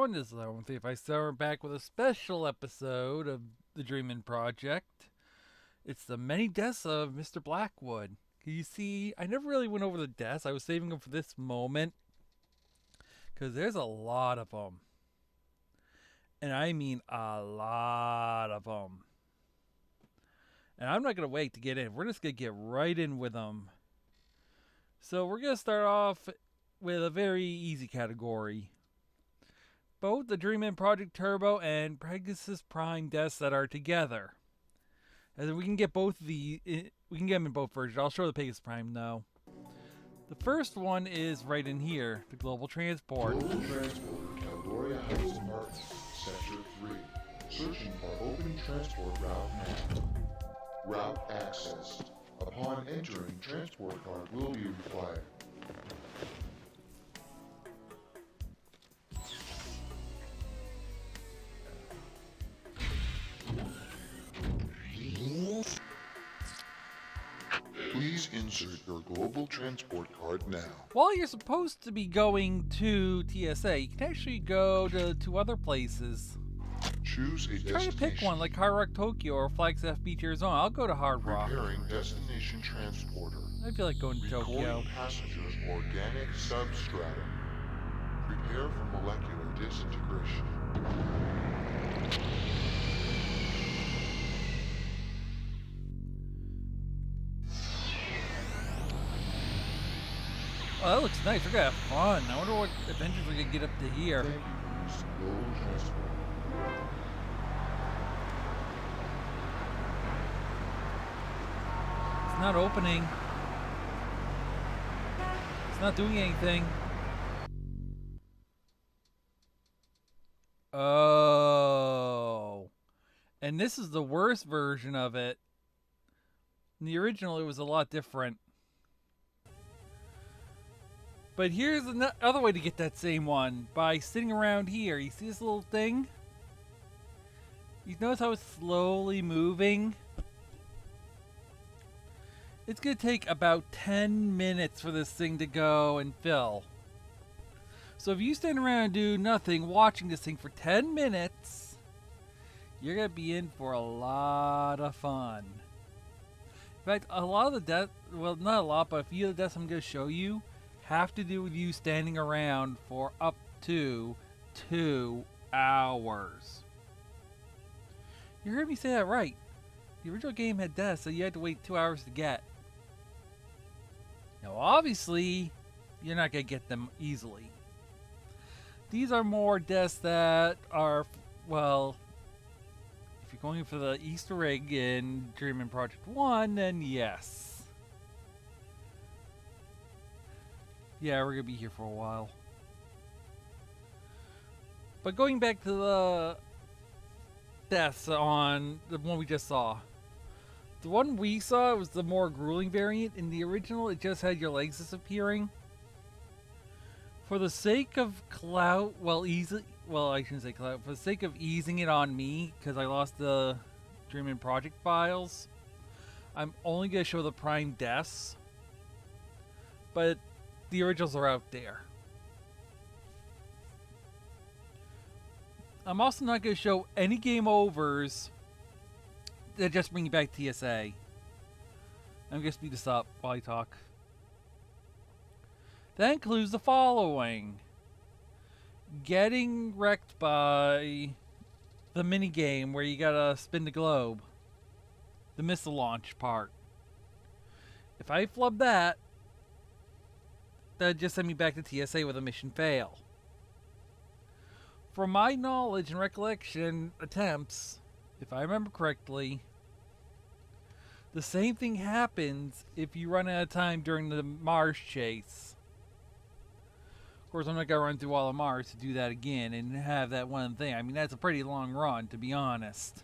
everyone. This is 135 We're back with a special episode of the Journeyman Project. It's the many deaths of Mr. Blackwood. You see, I never really went over the deaths. I was saving them for this moment because there's a lot of them. And I mean a lot of them. And I'm not going to wait to get in. We're just going to get right in with them. So we're going to start off with a very easy category. Both the Journeyman Project Turbo and Pegasus Prime deaths that are together. And then we can get both we can get them in both versions. I'll show the Pegasus Prime now. The first one is right in here, the Global Transport. Global Transport, Caldoria Heights Apartments, Sector 3. Searching for open transport route now. Route accessed. Upon entering, transport card will be required. Please insert your global transport card now. While you're supposed to be going to TSA, you can actually go to two other places. Choose a destination. Try to pick one, like Hard Rock Tokyo or Flagstaff Beach, Arizona. I'll go to Hard Rock. Preparing destination transporter. I feel like going to Tokyo. Recording passengers organic substratum. Prepare for molecular disintegration. Oh, that looks nice. We're gonna have fun. I wonder what adventures we're gonna get up to here. Thank you, Global Transport. It's not opening. It's not doing anything. Oh. And this is the worst version of it. In the original, it was a lot different. But here's another way to get that same one. By sitting around here. You see this little thing? You notice how it's slowly moving? It's going to take about 10 minutes for this thing to go and fill. So if you stand around and do nothing, watching this thing for 10 minutes, you're going to be in for a lot of fun. In fact, a lot of the deaths, well, not a lot, but a few of the deaths I'm going to show you have to do with you standing around for up to 2 hours. You heard me say that right. The original game had deaths, so you had to wait 2 hours to get. Now, obviously, you're not going to get them easily. These are more deaths that are, well, if you're going for the Easter egg in Journeyman Project 1, then yes. Yeah, we're going to be here for a while. But going back to the deaths on the one we just saw. The one we saw was the more grueling variant. In the original, it just had your legs disappearing. For the sake of clout, I shouldn't say clout. For the sake of easing it on me, because I lost the Journeyman Project files, I'm only going to show the Prime deaths. But the originals are out there. I'm also not going to show any game overs that just bring you back to TSA. I'm going to speed this up while I talk. That includes the following. Getting wrecked by the minigame where you gotta spin the globe. The missile launch part. If I flub that, that'd just send me back to TSA with a mission fail. From my knowledge and recollection attempts, if I remember correctly, the same thing happens if you run out of time during the Mars chase. Of course, I'm not going to run through all of Mars to do that again and have that one thing. I mean, that's a pretty long run, to be honest.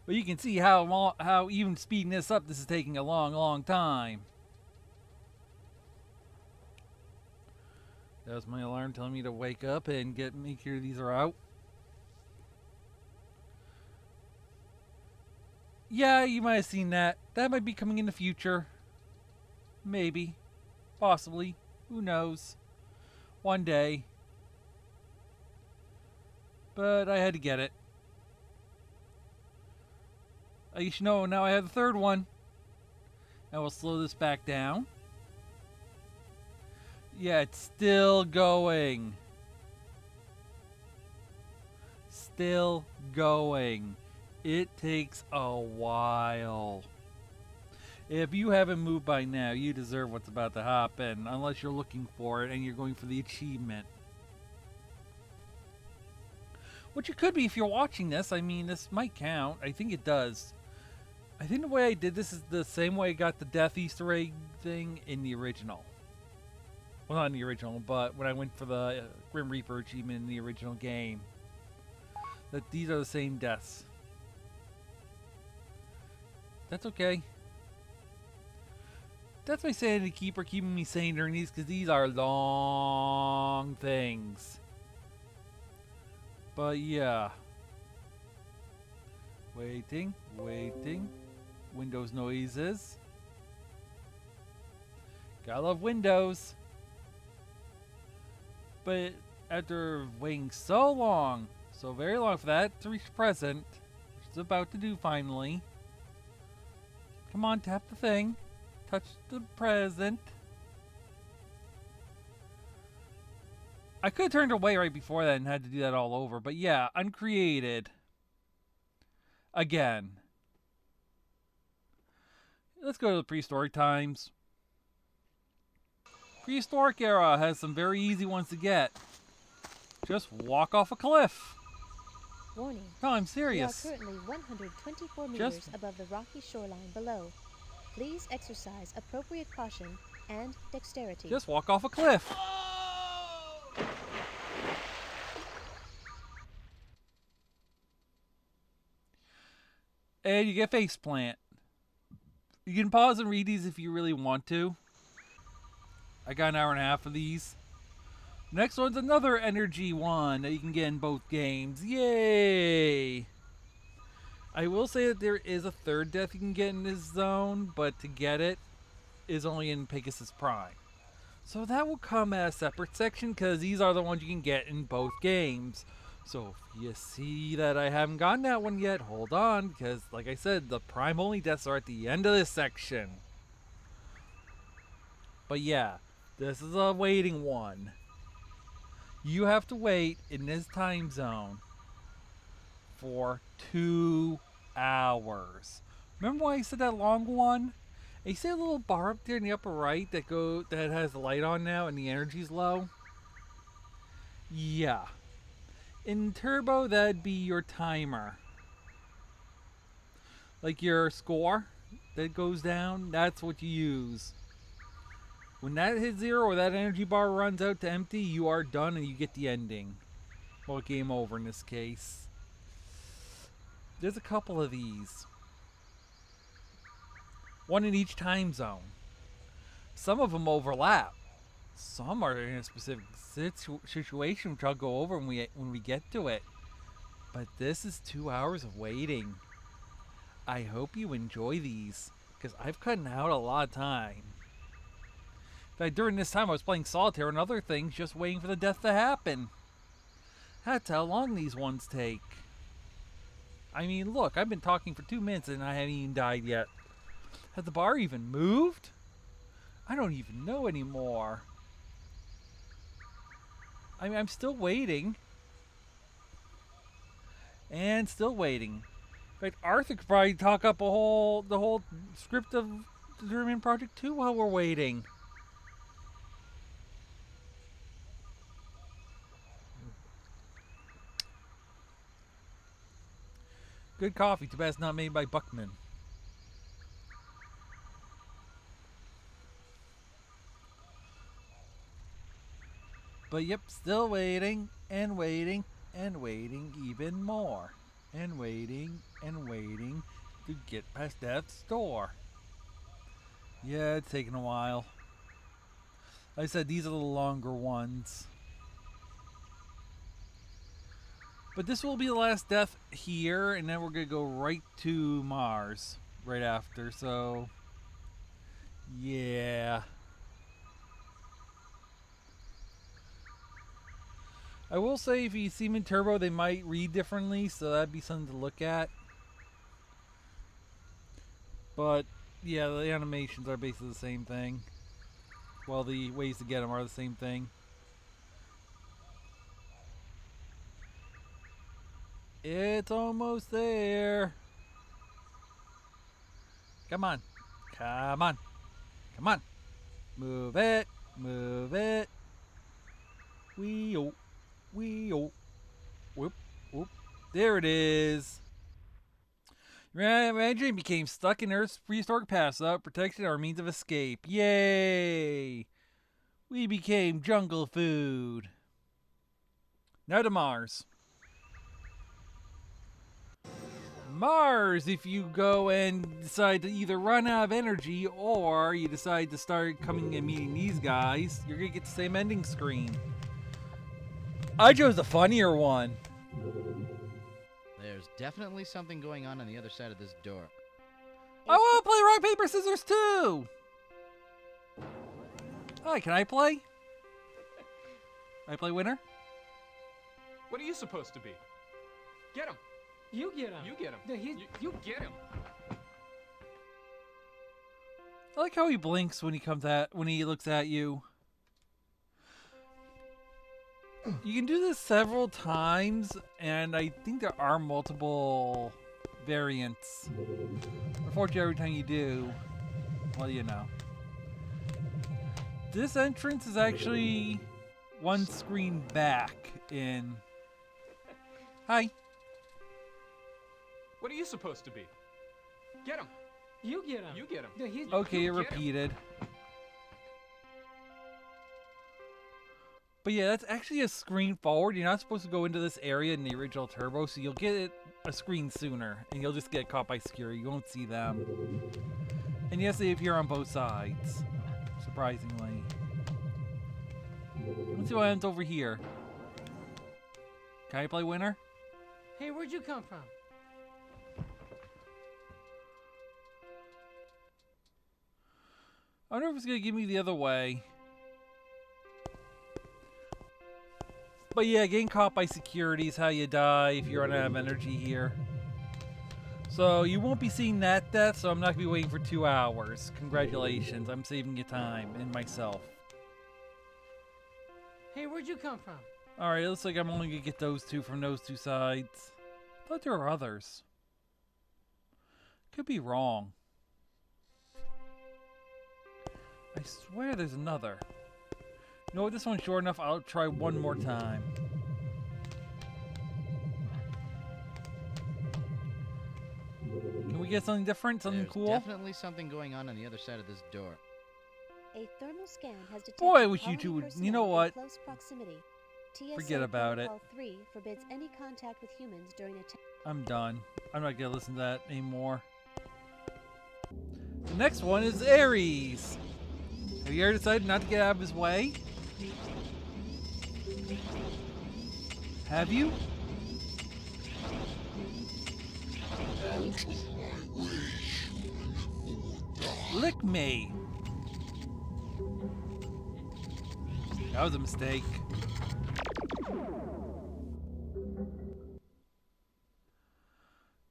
But you can see how even speeding this up, this is taking a long, long time. That was my alarm telling me to wake up and make sure these are out. Yeah, you might have seen that. That might be coming in the future. Maybe. Possibly. Who knows? One day. but I had to get it. You should know now I have the third one. I will slow this back down. Yeah, it's still going. Still going. It takes a while. If you haven't moved by now, you deserve what's about to happen, unless you're looking for it and you're going for the achievement. Which it could be if you're watching this. I mean, this might count. I think it does. I think the way I did this is the same way I got the Death Easter egg thing in the original. Well, not in the original, but when I went for the Grim Reaper achievement in the original game. That these are the same deaths. That's okay. That's my sanity keeper, keeping me sane during these, because these are long things. But yeah. Waiting, waiting. Windows noises. Gotta love Windows. But after waiting so long, so very long for that to reach present, which it's about to do finally. Come on, tap the thing. Touch the present. I could have turned away right before that and had to do that all over. But yeah, uncreated. Again. Let's go to the prehistoric times. Prehistoric era has some very easy ones to get. Just walk off a cliff. Warning. No, I'm serious. We are currently 124 meters above the rocky shoreline below. Please exercise appropriate caution and dexterity. Just walk off a cliff. And you get faceplant. You can pause and read these if you really want to. I got an hour and a half of these. Next one's another energy one that you can get in both games. Yay! I will say that there is a third death you can get in this zone, but to get it is only in Pegasus Prime. So that will come at a separate section, because these are the ones you can get in both games. So if you see that I haven't gotten that one yet, hold on, because like I said, the Prime only deaths are at the end of this section. But yeah, this is a waiting one. You have to wait in this time zone for 2 hours. Remember when I said that long one? You see a little bar up there in the upper right that has the light on now and the energy's low? Yeah. In Turbo, that'd be your timer. Like your score that goes down, that's what you use. When that hits 0 or that energy bar runs out to empty, you are done and you get the ending. Well, game over in this case. There's a couple of these. One in each time zone. Some of them overlap. Some are in a specific situation, which I'll go over when we get to it. But this is 2 hours of waiting. I hope you enjoy these, because I've cut out a lot of time. In fact, during this time I was playing solitaire and other things, just waiting for the death to happen. That's how long these ones take. I mean, look, I've been talking for 2 minutes and I haven't even died yet. Has the bar even moved? I don't even know anymore. I mean, I'm still waiting. And still waiting. In fact, Arthur could probably talk up the whole script of the Journeyman Project too while we're waiting. Good coffee, too bad it's not made by Buckman. But yep, still waiting, and waiting, and waiting even more. And waiting to get past death's door. Yeah, it's taking a while. Like I said, these are the longer ones. But this will be the last death here, and then we're going to go right to Mars right after, so yeah. I will say if you see them in turbo, they might read differently, so that'd be something to look at. But yeah, the animations are basically the same thing. Well, the ways to get them are the same thing. It's almost there. Come on. Come on. Come on. Move it. Move it. Wee-oh. Wee-oh. Whoop. Whoop. There it is. Imagine became stuck in Earth's prehistoric past without protection or means of escape. Yay! We became jungle food. Now to Mars. Mars, if you go and decide to either run out of energy or you decide to start coming and meeting these guys, you're going to get the same ending screen. I chose the funnier one. There's definitely something going on the other side of this door. I want to play rock, paper, scissors too! Hi, can I play? I play winner? What are you supposed to be? Get him! You get him. You get him. No, you get him. I like how he blinks when he looks at you. You can do this several times, and I think there are multiple variants. Unfortunately, every time you do, well, you know. This entrance is actually one screen back in... Hi. What are you supposed to be? Get him! You get him. You get him. No, Okay, it repeated. But yeah, that's actually a screen forward. You're not supposed to go into this area in the original Turbo, so you'll get it a screen sooner, and you'll just get caught by security. You won't see them. And yes, they appear on both sides, surprisingly. Let's see what happens over here. Can I play winner? Hey, where'd you come from? I wonder if it's going to give me the other way. But yeah, getting caught by security is how you die if you run out of energy here. So you won't be seeing that death, so I'm not going to be waiting for 2 hours. Congratulations, I'm saving you time and myself. Hey, where'd you come from? Alright, it looks like I'm only going to get those two from those two sides. I thought there were others. Could be wrong. I swear there's another. You know what, this one's short enough, I'll try one more time. Can we get something different, something There's cool? Definitely something going on the other side of this door. A thermal scan has detected Boy, I wish you colony two would- personnel you know in what? Close proximity. TSA Forget about it. Protocol 3 forbids any contact with humans during a I'm done. I'm not gonna listen to that anymore. The next one is Ares. Have you ever decided not to get out of his way? Have you? Lick me. That was a mistake.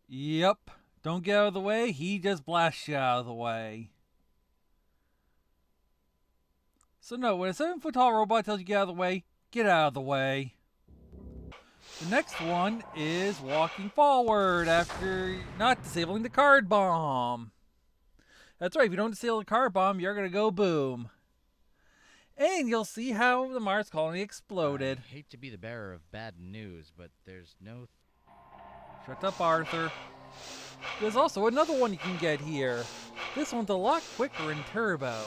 Yep. Don't get out of the way. He just blasts you out of the way. So no, when a 7-foot tall robot tells you to get out of the way, get out of the way. The next one is walking forward after not disabling the card bomb. That's right, if you don't disable the card bomb, you're going to go boom. And you'll see how the Mars colony exploded. I hate to be the bearer of bad news, but there's no... Shut up, Arthur. There's also another one you can get here. This one's a lot quicker in turbo.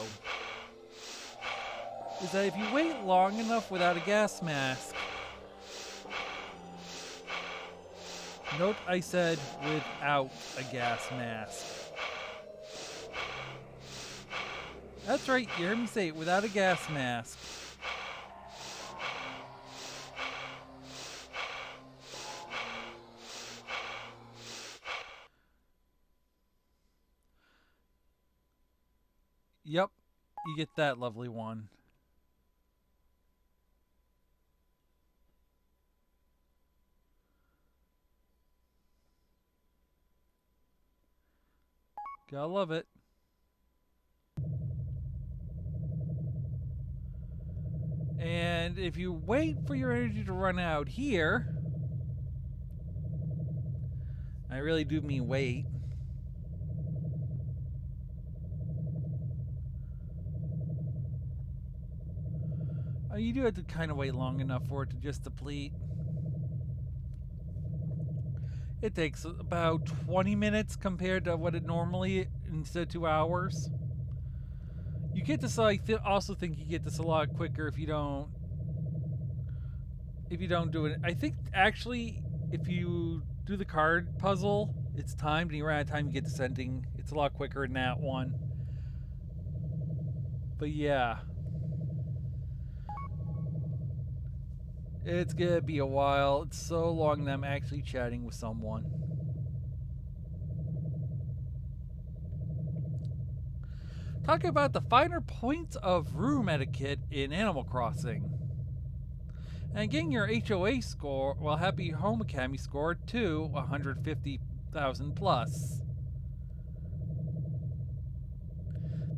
Is that if you wait long enough without a gas mask. Note I said without a gas mask. That's right, you heard me say it, without a gas mask. Yep, you get that lovely one. Gotta love it. And if you wait for your energy to run out here, I really do mean wait. You do have to kind of wait long enough for it to just deplete. It takes about 20 minutes compared to what it normally, instead of 2 hours. You get this, I also think you get this a lot quicker if you don't do it. I think actually if you do the card puzzle, it's timed and you run out of time, you get descending. It's a lot quicker than that one. But yeah. It's gonna be a while. It's so long that I'm actually chatting with someone. Talking about the finer points of room etiquette in Animal Crossing. And getting your HOA score, well, Happy Home Academy score to 150,000 plus.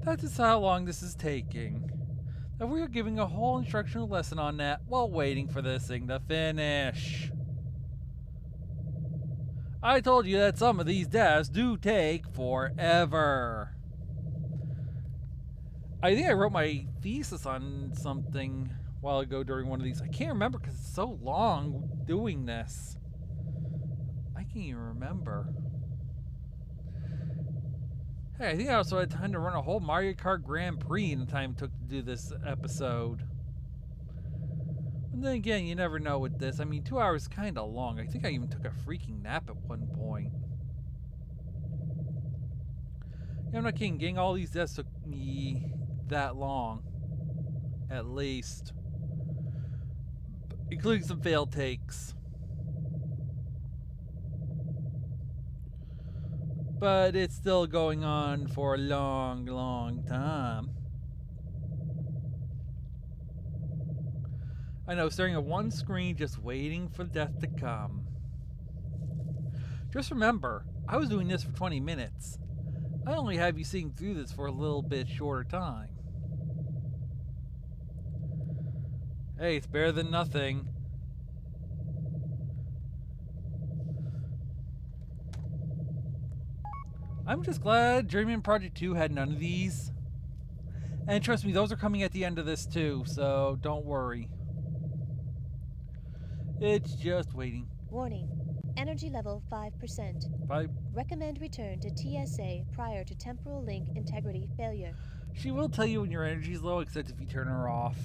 That is how long this is taking. And we are giving a whole instructional lesson on that while waiting for this thing to finish. I told you that some of these deaths do take forever. I think I wrote my thesis on something a while ago during one of these. I can't remember because it's so long doing this. I can't even remember. Hey, I think I also had time to run a whole Mario Kart Grand Prix in the time it took to do this episode. But then again, you never know with this. I mean, 2 hours is kind of long. I think I even took a freaking nap at one point. Yeah, I'm not kidding. Getting all these deaths took me that long. At least. Including some failed takes. But it's still going on for a long, long time. I know, staring at one screen, just waiting for death to come. Just remember, I was doing this for 20 minutes. I only have you seeing through this for a little bit shorter time. Hey, it's better than nothing. I'm just glad Journeyman Project 2 had none of these. And trust me, those are coming at the end of this too, so don't worry. It's just waiting. Warning. Energy level 5%. Recommend return to TSA prior to temporal link integrity failure. She will tell you when your energy is low, except if you turn her off.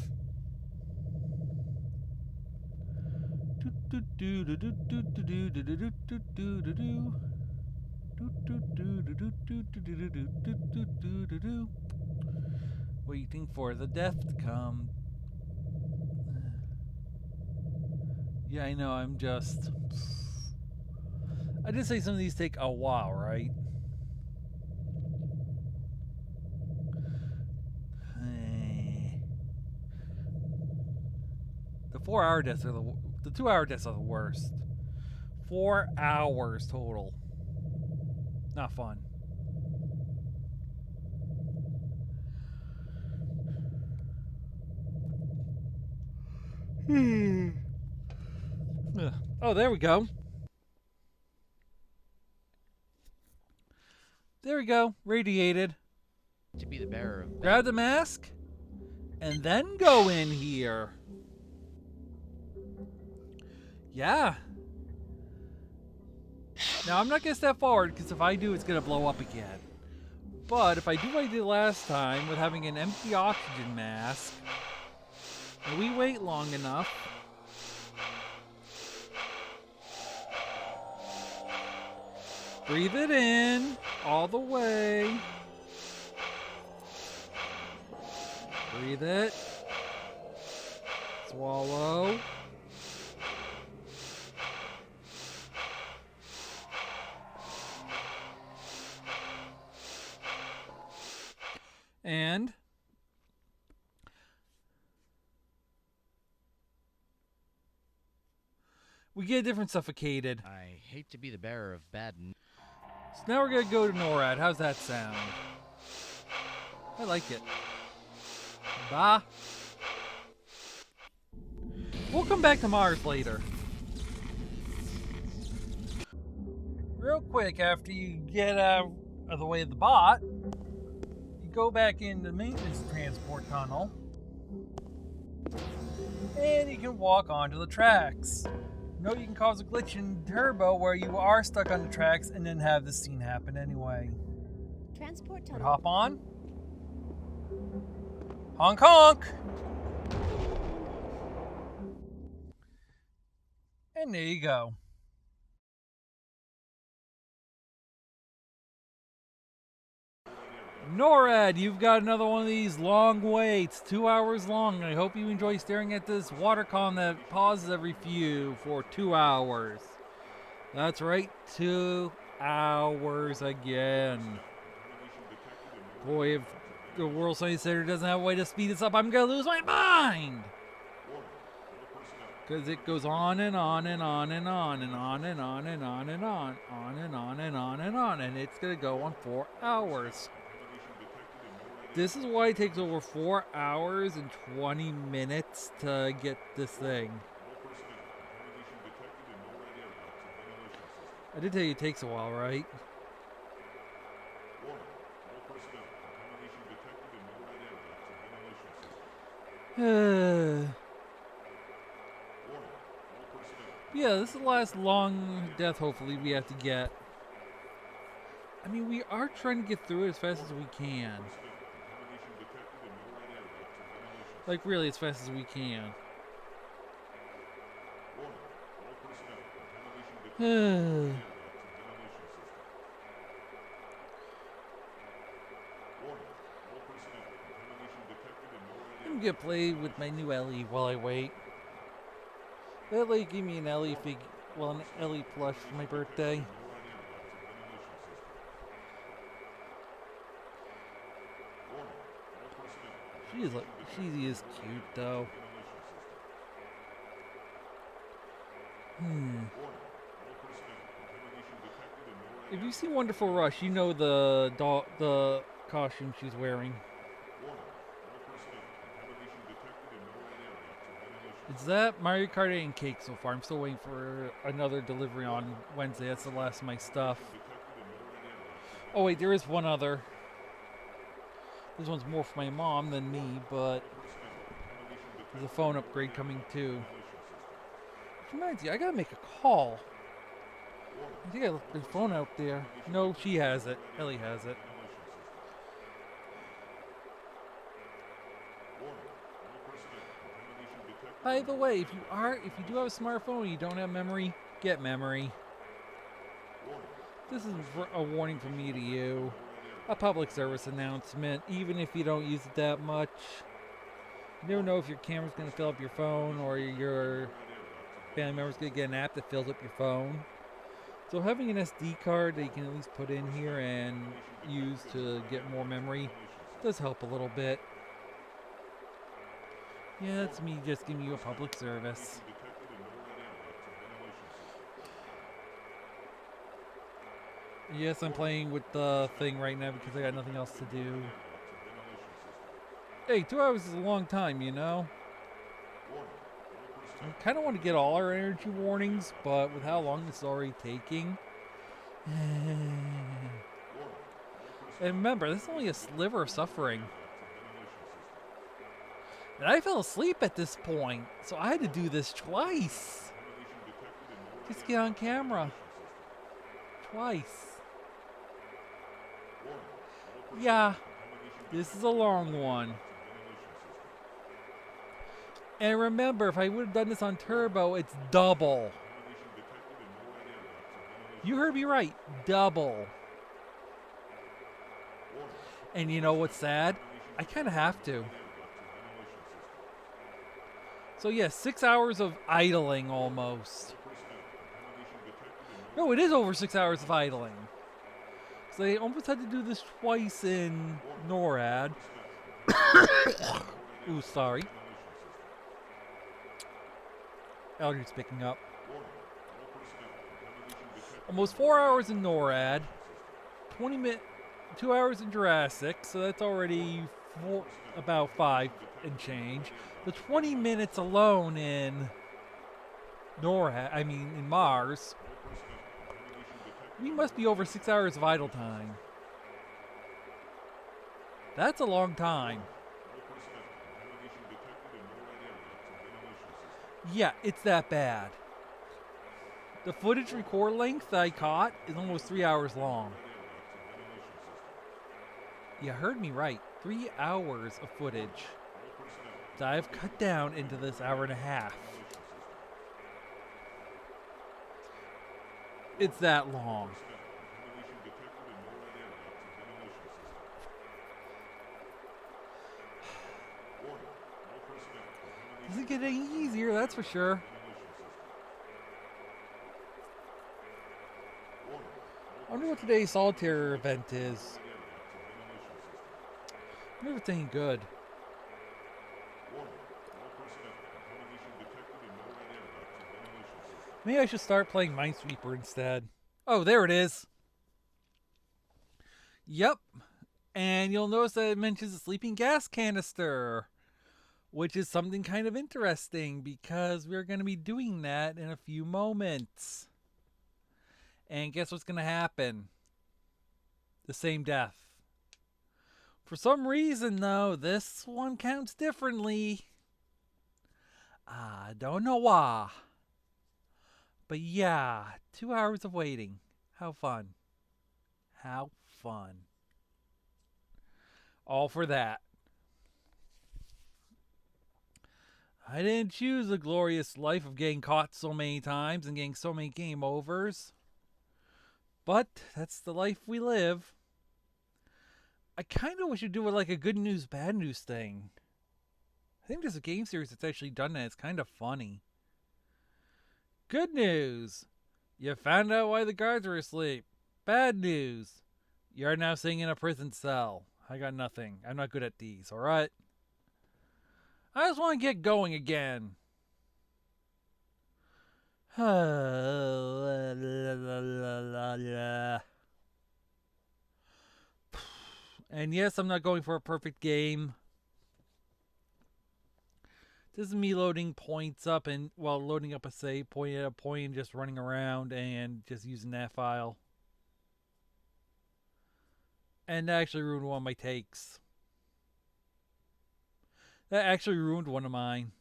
Waiting for the death to come. Yeah, I know, I did say some of these take a while, right? The 4 hour deaths are the 2 hour deaths are the worst. 4 hours total. Not fun. Oh, there we go. There we go. Radiated. To be the bearer of Grab the mask. And then go in here. Yeah. Now, I'm not going to step forward, because if I do, it's going to blow up again. But if I do what I did last time, with having an empty oxygen mask, and we wait long enough, breathe it in, all the way. Breathe it. Swallow. And we get a different suffocated. I hate to be the bearer of bad news. So now we're gonna go to NORAD. How's that sound? I like it. Bah. We'll come back to Mars later. Real quick, after you get out of the way of the bot, you go back in the maintenance transport tunnel, and you can walk onto the tracks. Note you can cause a glitch in Turbo where you are stuck on the tracks and then have the scene happen anyway. Transport But tunnel. hop on. Honk honk! And there you go. NORAD, you've got another one of these long waits, 2 hours long. I hope you enjoy staring at this water column that pauses every few for 2 hours. That's right, 2 hours again. Boy, if the World Science Center doesn't have a way to speed this up, I'm gonna lose my mind! Because it goes on and on and on and on and on and on and on and on and on and on and on, and it's gonna go on 4 hours. This is why it takes over 4 hours and 20 minutes to get this thing. I did tell you it takes a while, right? Yeah, this is the last long death hopefully we have to get. I mean, we are trying to get through it as fast as we can. Like, really, as fast as we can. I'm gonna play with my new Ellie while I wait. Ellie gave me an Ellie an Ellie plush for my birthday. She is cute though. If you see Wonderful Rush, you know the costume she's wearing. It's that Mario Kart 8 and cake so far. I'm still waiting for another delivery on Wednesday. That's the last of my stuff. Oh wait, there is one other. This one's more for my mom than me, but there's a phone upgrade coming too. Which reminds you, I gotta make a call. I think I left my phone out there. No, she has it. Ellie has it. By the way, if you do have a smartphone and you don't have memory, get memory. This is a warning from me to you. A public service announcement, even if you don't use it that much. You never know if your camera's going to fill up your phone or your family member's going to get an app that fills up your phone. So having an SD card that you can at least put in here and use to get more memory does help a little bit. Yeah, that's me just giving you a public service. Yes, I'm playing with the thing right now because I got nothing else to do. Hey, 2 hours is a long time, you know? I kind of want to get all our energy warnings, but with how long this is already taking... And remember, this is only a sliver of suffering. And I fell asleep at this point, so I had to do this twice. Just get on camera. Twice. Yeah, this is a long one. And remember, if I would have done this on Turbo, it's double. You heard me right, double. And you know what's sad? I kind of have to. So yeah, 6 hours of idling almost. No, it is over 6 hours of idling. So they almost had to do this twice in NORAD. Ooh, sorry. Allergies picking up. Almost 4 hours in NORAD. 2 hours in Jurassic, so that's already about 5 and change. The 20 minutes alone in in Mars, we must be over 6 hours of idle time. That's a long time. Yeah, it's that bad. The footage record length that I caught is almost 3 hours long. You heard me right. 3 hours of footage that I've cut down into this hour and a half. It's that long. Doesn't get any easier, that's for sure. I wonder what today's solitaire event is. I wonder if it's any good. Maybe I should start playing Minesweeper instead. Oh, there it is. Yep. And you'll notice that it mentions a sleeping gas canister, which is something kind of interesting because we're going to be doing that in a few moments. And guess what's going to happen? The same death. For some reason, though, this one counts differently. I don't know why. But yeah, 2 hours of waiting. How fun. How fun. All for that. I didn't choose a glorious life of getting caught so many times and getting so many game overs. But that's the life we live. I kind of wish you'd do it like a good news, bad news thing. I think there's a game series that's actually done that. It's kind of funny. Good news. You found out why the guards were asleep. Bad news. You're now sitting in a prison cell. I got nothing. I'm not good at these, alright? I just want to get going again. And yes, I'm not going for a perfect game. This is me loading points up and, well, loading up a save point at a point and just running around and just using that file. And that actually ruined one of my takes. That actually ruined one of mine.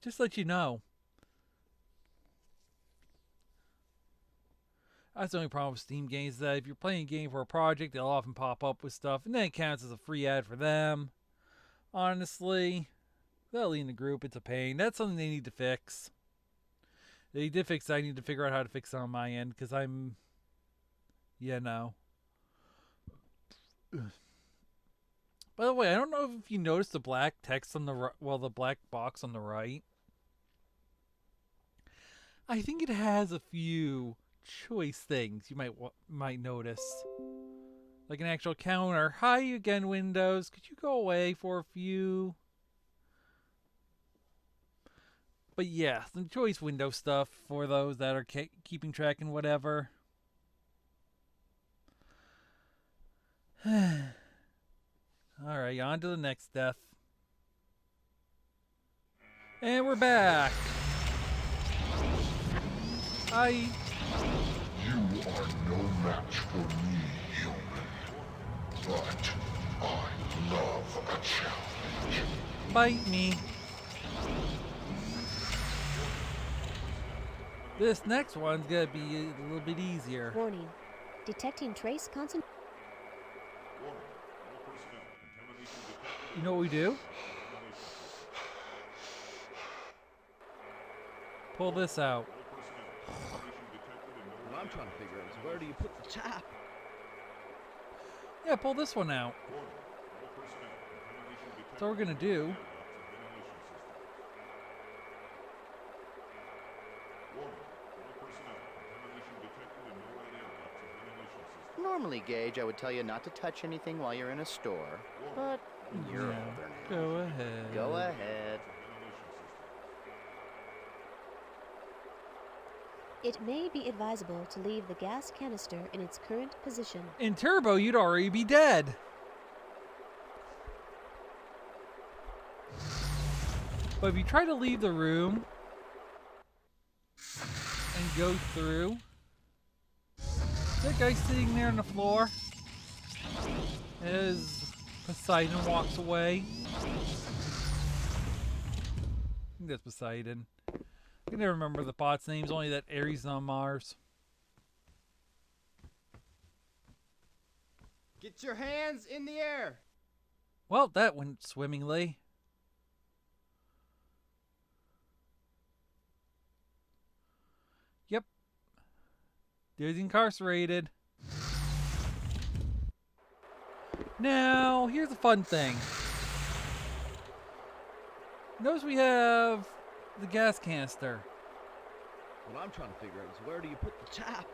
Just to let you know. That's the only problem with Steam games, is that if you're playing a game for a project, they'll often pop up with stuff, and then it counts as a free ad for them. Honestly, without leading the group, it's a pain. That's something they need to fix. They did fix it. I need to figure out how to fix it on my end, because I'm... Yeah, no. By the way, I don't know if you noticed the black text on the right, well, the black box on the right. I think it has a few choice things you might notice. Like an actual counter. Hi again, Windows. Could you go away for a few? But yeah, some choice window stuff for those that are keeping track and whatever. Alright, on to the next death. And we're back. You are no match for me, human. But I love a challenge. Bite me. This next one's gonna be a little bit easier. Warning. Detecting trace concentration. You know what we do? Pull this out. What I'm trying to figure out is, where do you put the tap? Yeah, pull this one out. That's what we're gonna do. Normally, Gage, I would tell you not to touch anything while you're in a store, but you're older now. Go ahead. Go ahead. It may be advisable to leave the gas canister in its current position. In turbo, you'd already be dead. But if you try to leave the room and go through, that guy sitting there on the floor as Poseidon walks away. I think that's Poseidon. I can never remember the bot's names, only that Ares is on Mars. Get your hands in the air! Well, that went swimmingly. Yep. Dude's incarcerated. Now, here's a fun thing. Notice we have the gas canister. What I'm trying to figure out is where do you put the tap?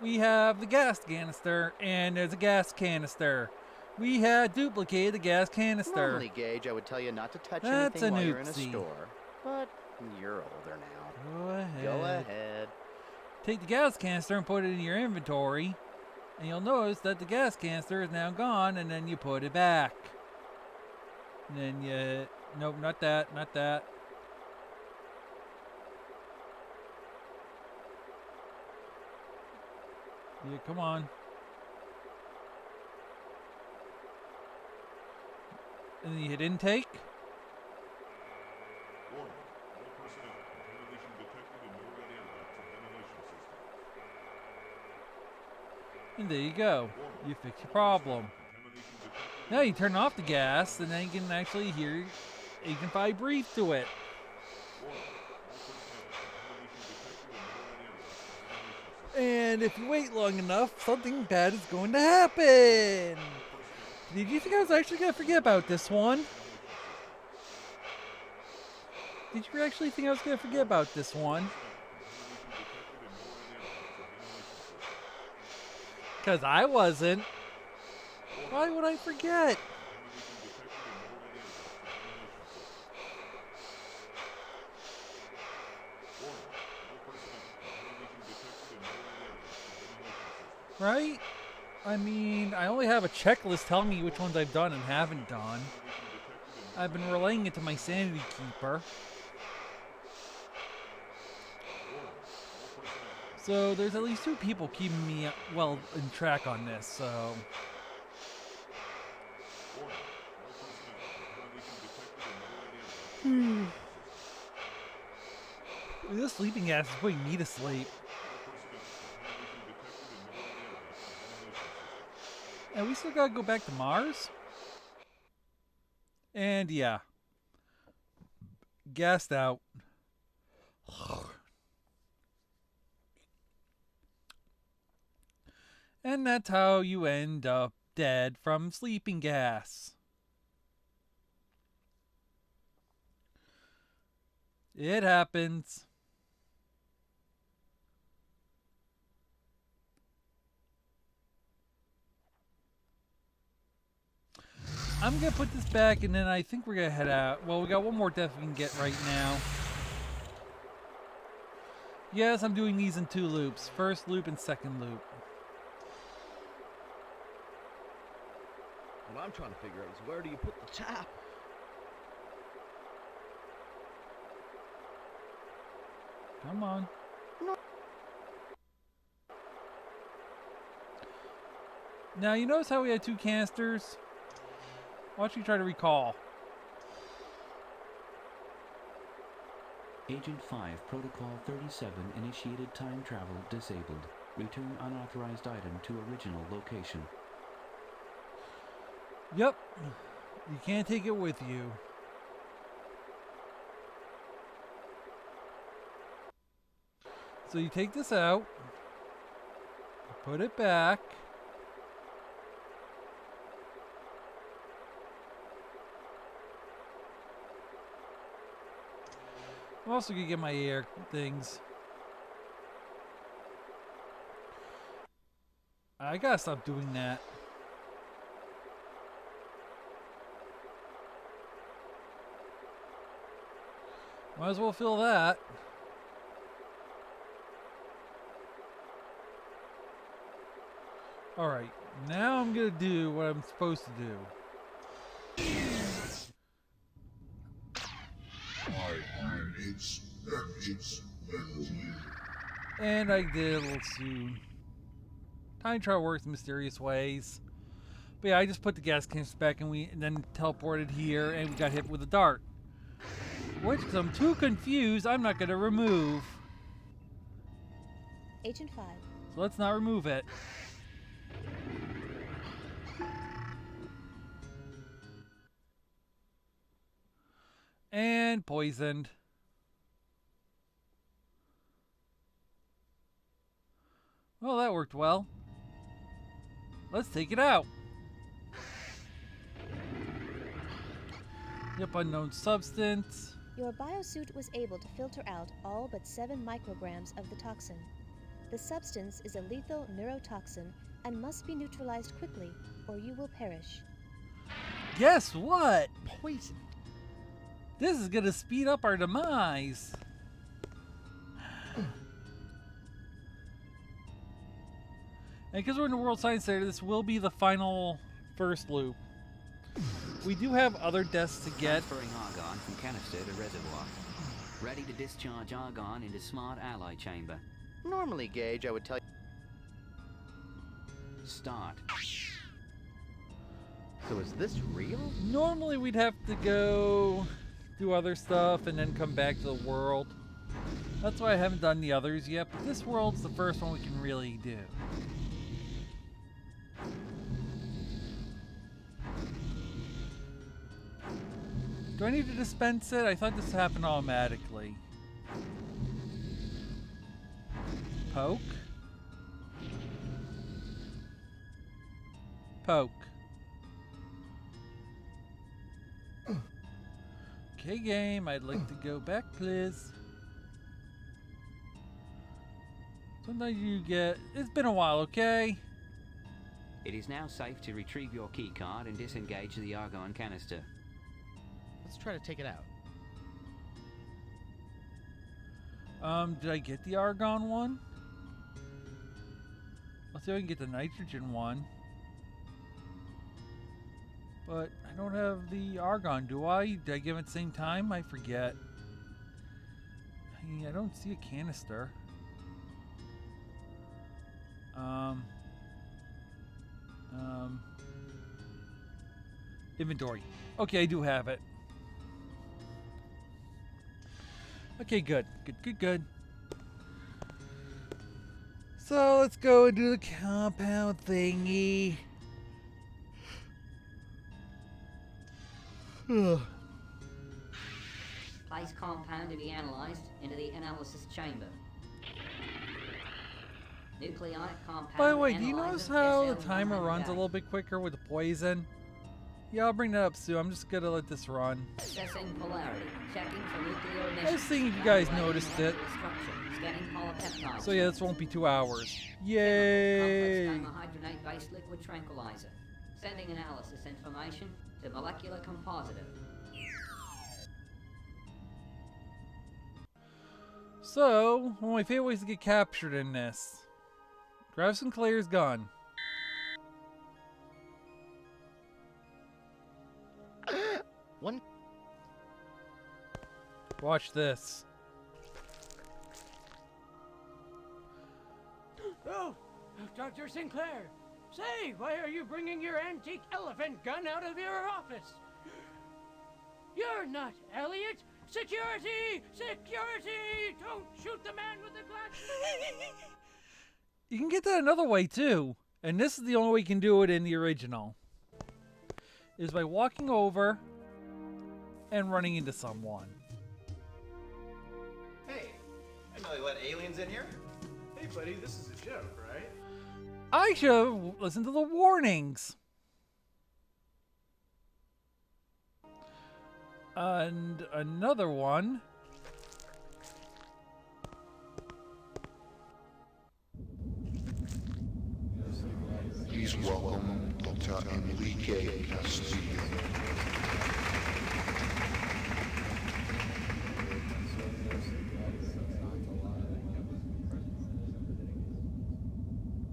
We have the gas canister, and there's a gas canister. We had duplicated the gas canister. Normally, Gage, I would tell you not to touch That's anything an while you're in a oopsie. store. But you're older now. Go ahead. Go ahead. Take the gas canister and put it in your inventory, and you'll notice that the gas canister is now gone, and then you put it back. And then you... Nope, not that, not that. Yeah, come on. And then you hit intake. Warning. All personnel. Contamination detected in Norad airlock to ventilation system. And there you go. You fix your problem. Now you turn off the gas, and then you can actually hear Agent 5 breathe to it. And if you wait long enough, something bad is going to happen. Did you think I was actually going to forget about this one? Did you actually think I was going to forget about this one? Because I wasn't. Why would I forget? Right? I mean, I only have a checklist telling me which ones I've done and haven't done. I've been relaying it to my sanity keeper. So there's at least 2 people keeping me, well, in track on this, so... This sleeping gas is putting me to sleep. And we still gotta go back to Mars? And yeah. Gassed out. And that's how you end up dead from sleeping gas. It happens. I'm gonna put this back, and then I think we're gonna head out. Well, we got one more death we can get right now. Yes, I'm doing these in 2 loops. First loop and second loop. What I'm trying to figure out is where do you put the tap? Come on. Now, you notice how we had 2 canisters? Why don't you try to recall? Agent 5, Protocol 37, initiated time travel disabled. Return unauthorized item to original location. Yep. You can't take it with you. So you take this out. Put it back. I'm also gonna get my air things. I gotta stop doing that. Might as well fill that. Alright, now I'm gonna do what I'm supposed to do. And I did a little soon. Time travel works in mysterious ways. But yeah, I just put the gas canister back and then teleported here and we got hit with a dart. Which, because I'm too confused, I'm not gonna remove. Agent 5. So let's not remove it. And poisoned. Well, that worked well. Let's take it out. Yep, unknown substance. Your biosuit was able to filter out all but 7 micrograms of the toxin. The substance is a lethal neurotoxin and must be neutralized quickly, or you will perish. Guess what? Poison. This is gonna speed up our demise. And because we're in the World Science Center, this will be the final first loop. We do have other deaths to get. Transferring argon from canister to reservoir. Ready to discharge argon into smart ally chamber. Normally, Gage, I would tell you. Start. So is this real? Normally we'd have to go do other stuff and then come back to the world. That's why I haven't done the others yet, but this world's the first one we can really do. Do I need to dispense it? I thought this happened automatically. Poke. Poke. Okay, game, I'd like to go back, please. Sometimes you get... It's been a while, okay? It is now safe to retrieve your keycard and disengage the argon canister. Let's try to take it out. Did I get the argon one? Let's see if I can get the nitrogen one. But I don't have the argon, do I? Did I give it at the same time? I forget. I don't see a canister. Inventory. Okay, I do have it. Okay, good. Good. So let's go and do the compound thingy. Place compound to be analyzed into the analysis chamber. Nucleionic compound. By the way, do you analyzer notice how the SL100A. timer runs a little bit quicker with the poison? Yeah, I'll bring that up soon. I'm just gonna let this run. Assessing polarity. Checking for nuclear emissions. I was seeing if you guys Evaluating noticed it. molecular structure. Scanning polypeptide So yeah, this won't be 2 hours. Yay! Complex carbohydrate-based liquid tranquilizer. Sending analysis information to molecular compositor. So, one of my favorite ways to get captured in this. Grab Sinclair's gun. One. Watch this. Oh, Dr. Sinclair. Say, why are you bringing your antique elephant gun out of your office? You're not Elliot. Security! Security! Don't shoot the man with the glass. You can get that another way too. And this is the only way you can do it in the original. Is by walking over and running into someone. Hey, I know they let aliens in here. Hey, buddy, this is a joke, right? I should have listened to the warnings. And another one. Please welcome Dr. Enrique Castillo.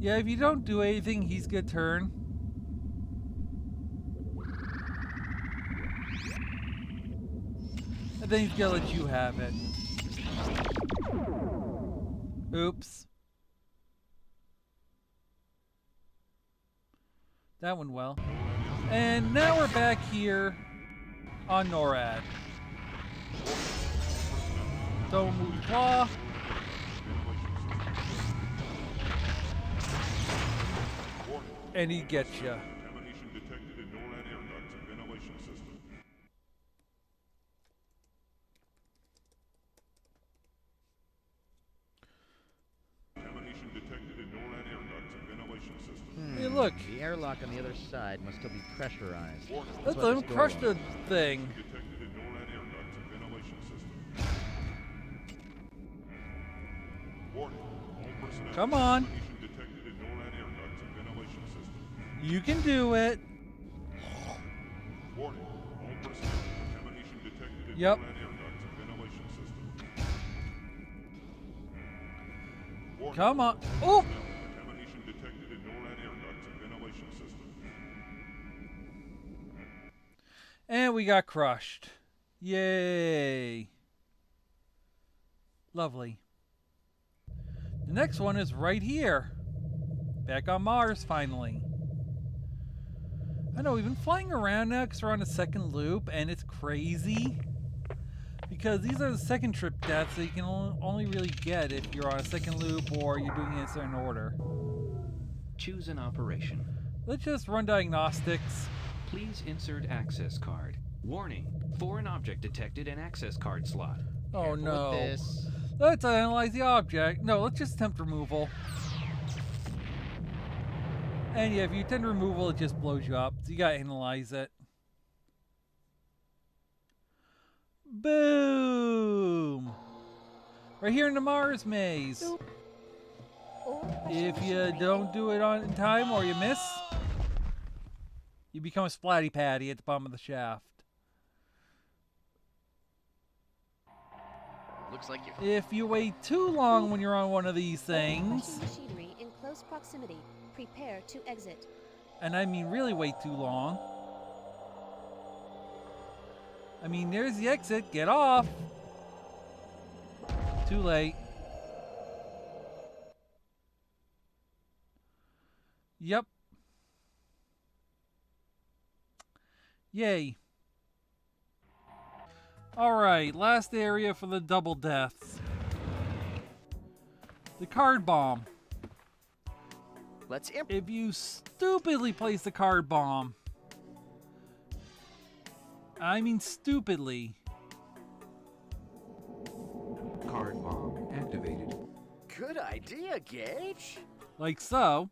Yeah, if you don't do anything, he's gonna turn. And then he's gonna let you have it. Oops. That went well. And now we're back here on NORAD. Don't move the claw. And he gets you. Contamination detected in NORAD air ducts and ventilation system. Contamination detected in NORAD air ducts and ventilation system. Hey, look. The airlock on the other side must still be pressurized. Let's why let him this door crush won't the thing. Detected in NORAD air ducts and ventilation system. Warning. All personnel. Come on. Contamination detected in NORAD air ducts and ventilation system. You can do it. Warning. All personnel. Contamination detected in Yep. NORAD air ducts and ventilation system. Warning. Come on. All Oh! personnel. Contamination detected in NORAD air ducts and ventilation system. And we got crushed. Yay. Lovely. The next one is right here. Back on Mars, finally. I know, we've been flying around now because we're on a second loop, and it's crazy. Because these are the second trip deaths that you can only really get if you're on a second loop or you're doing it in a certain order. Choose an operation. Let's just run diagnostics. Please insert access card. Warning, foreign object detected in access card slot. Oh Careful no. with this. Let's analyze the object. No, let's just attempt removal. And yeah, if you attempt removal, it just blows you up. So you gotta analyze it. Boom! Right here in the Mars maze. If you don't do it in time or you miss, you become a splatty patty at the bottom of the shaft. Looks like you. If you wait too long when you're on one of these things, Crushing machinery in close proximity. Prepare to exit. and I mean really wait too long. I mean, there's the exit. Get off. Too late. Yep. Yay. Alright, last area for the double deaths. The card bomb. Let's If you stupidly place the card bomb, I mean stupidly. Card bomb activated. Good idea, Gage. Like so.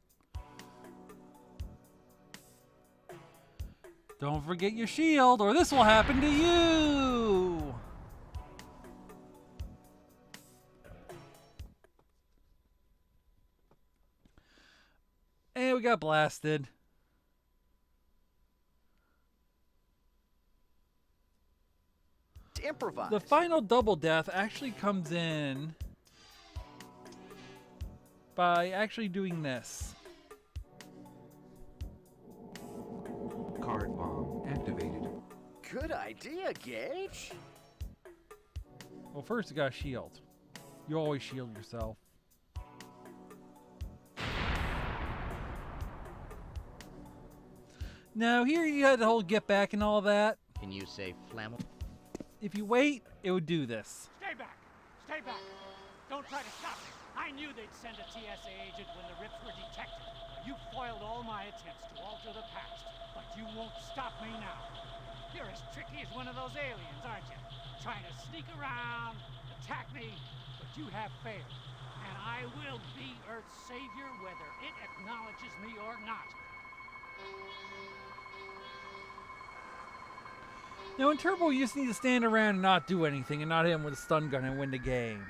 Don't forget your shield, or this will happen to you! And we got blasted. To improvise. The final double death actually comes in by actually doing this. Card bomb activated. Good idea, Gage. Well, first you got a shield. You always shield yourself. Now here you had the whole get back and all that. Can you say flammable? If you wait, it would do this. Stay back! Stay back! Don't try to stop me! I knew they'd send a TSA agent when the rips were detected. You foiled all my attempts to alter the past, but you won't stop me now. You're as tricky as one of those aliens, aren't you? Trying to sneak around, attack me, but you have failed. And I will be Earth's savior whether it acknowledges me or not. Now in Turbo, you just need to stand around and not do anything and not hit him with a stun gun and win the game.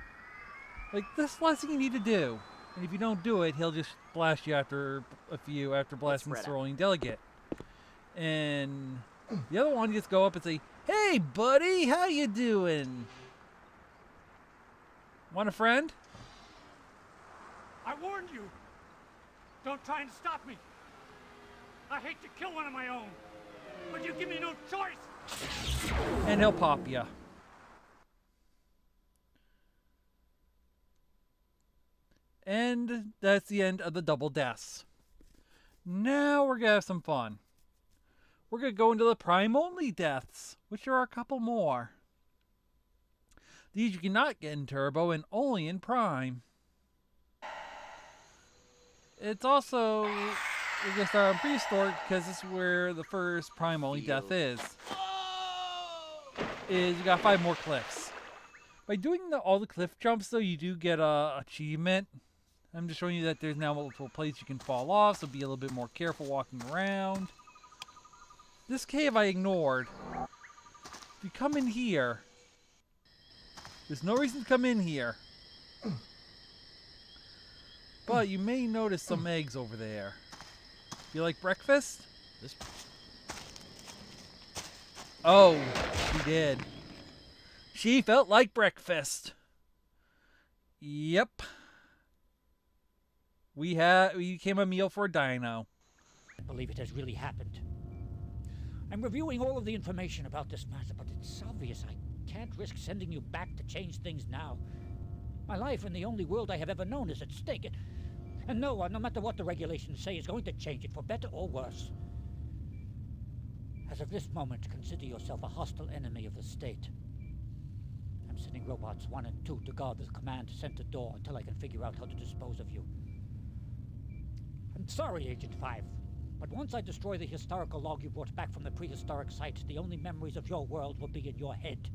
Like, that's the last thing you need to do. And if you don't do it, he'll just blast you after after blasting the Cerulean Delegate. And the other one, you just go up and say, "Hey, buddy, how you doing? Want a friend?" I warned you! Don't try and stop me. I hate to kill one of my own, but you give me no choice. And he'll pop ya. And that's the end of the double deaths. Now we're gonna have some fun. We're gonna go into the Prime only deaths, which are a couple more. These you cannot get in Turbo and only in Prime. It's also, we're gonna start on Prehistoric because this is where the first Prime only death is. You got 5 more cliffs. By doing all the cliff jumps though, you do get a achievement. I'm just showing you that there's now multiple places you can fall off, so be a little bit more careful walking around. This cave I ignored. If you come in here, there's no reason to come in here. But you may notice some eggs over there. You like breakfast? Oh, she did. She felt like breakfast. Yep. We became a meal for a dino. I believe it has really happened. I'm reviewing all of the information about this matter, but it's obvious I can't risk sending you back to change things now. My life in the only world I have ever known is at stake. And no one, no matter what the regulations say, is going to change it for better or worse. As of this moment, consider yourself a hostile enemy of the state. I'm sending robots 1 and 2 to guard the command center door until I can figure out how to dispose of you. I'm sorry, Agent 5, but once I destroy the historical log you brought back from the prehistoric site, the only memories of your world will be in your head.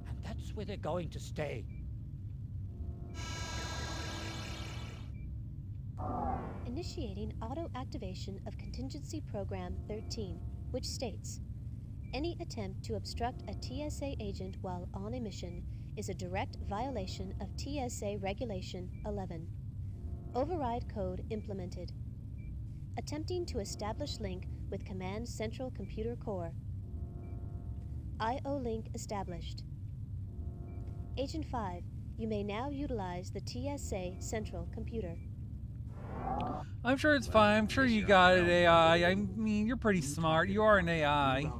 And that's where they're going to stay. Initiating auto-activation of Contingency Program 13, which states, any attempt to obstruct a TSA agent while on a mission is a direct violation of TSA Regulation 11. Override code implemented. Attempting to establish link with Command Central Computer Core. IO link established. Agent 5, you may now utilize the TSA Central Computer. I'm sure it's fine. I'm sure you got it, AI. I mean, you're pretty smart. You are an AI.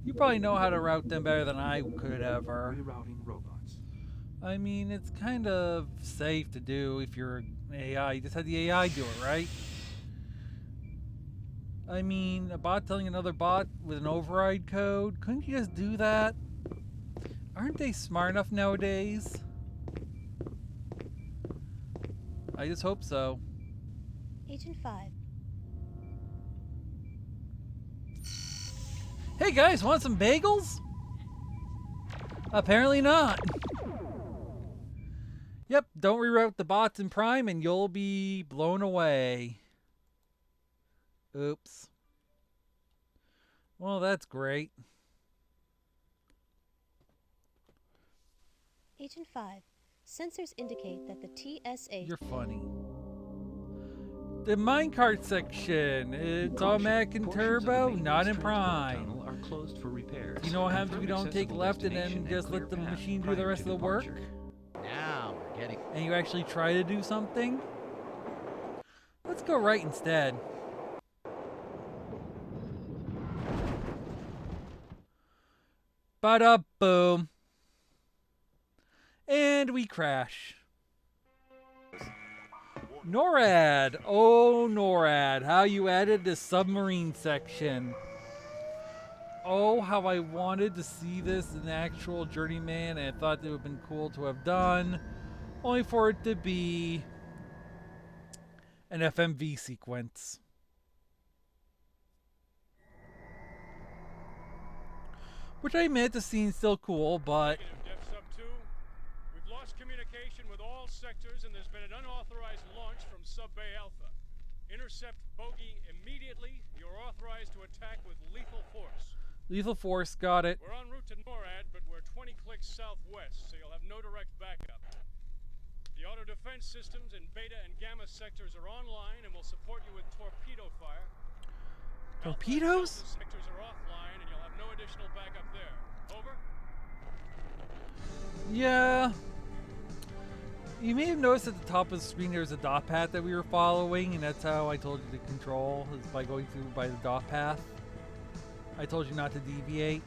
You probably know how to route them better than I could ever. I mean, it's kind of safe to do if you're an AI. You just had the AI do it, right? I mean, a bot telling another bot with an override code, couldn't you just do that? Aren't they smart enough nowadays? I just hope so. Agent 5. Hey guys, want some bagels? Apparently not. Yep, don't reroute the bots in Prime and you'll be blown away. Oops. Well, that's great. Agent 5. Sensors indicate that the TSA... You're funny. The minecart section. It's automatic in Turbo, not in Prime. Are closed for repairs. You know what happens if you don't take left and then just let the machine do the rest of the work? Now we're getting... And you actually try to do something? Let's go right instead. Bada boom. And we crash. NORAD. Oh, NORAD. How you added the submarine section. Oh, how I wanted to see this in actual Journeyman, and I thought it would have been cool to have done. Only for it to be an FMV sequence. Which I admit the scene's still cool, but... We've lost communication with all sectors and there's been an unauthorized launch from Sub-Bay Alpha. Intercept bogey immediately. You're authorized to attack with lethal force. Lethal force, got it. We're en route to NORAD, but we're 20 clicks southwest, so you'll have no direct backup. The auto defense systems in Beta and Gamma sectors are online and will support you with torpedo fire. Torpedoes? Alpha sectors are offline and you'll have no additional backup there. Over? Yeah. You may have noticed at the top of the screen there's a dot path that we were following, and that's how I told you to control, is by going through by the dot path. I told you not to deviate.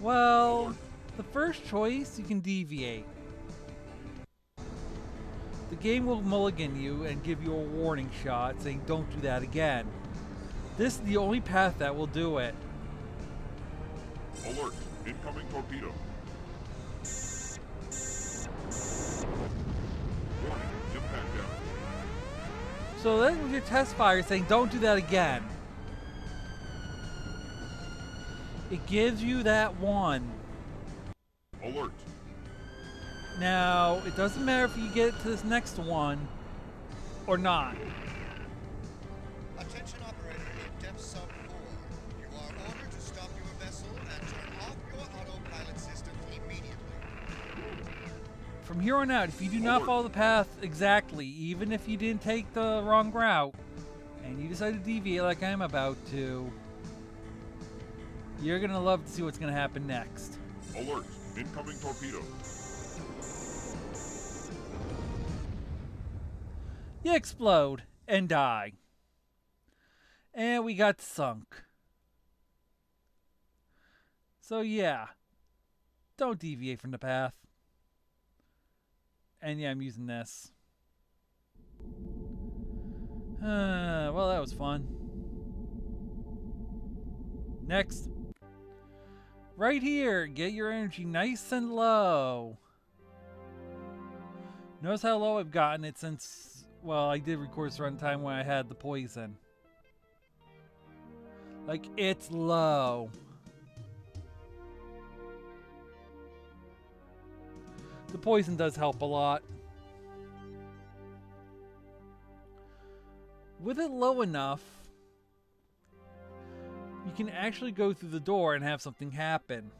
Well, the first choice, you can deviate. The game will mulligan you and give you a warning shot saying don't do that again. This is the only path that will do it. Alert! Incoming torpedo. Warning, impact down. So that was your test fire saying don't do that again. It gives you that one. Alert! Now, it doesn't matter if you get to this next one or not. Attention operator in depth sub 4. You are ordered to stop your vessel and turn off your autopilot system immediately. From here on out, if you do not follow the path exactly, even if you didn't take the wrong route, and you decide to deviate like I'm about to, you're going to love to see what's going to happen next. Alert! Incoming torpedo. You explode and die. And we got sunk. So yeah, don't deviate from the path. And yeah, I'm using this. Well, that was fun. Next. Right here, get your energy nice and low. Notice how low I've gotten it since, well, I did record this runtime when I had the poison. Like, it's low. The poison does help a lot. With it low enough, you can actually go through the door and have something happen.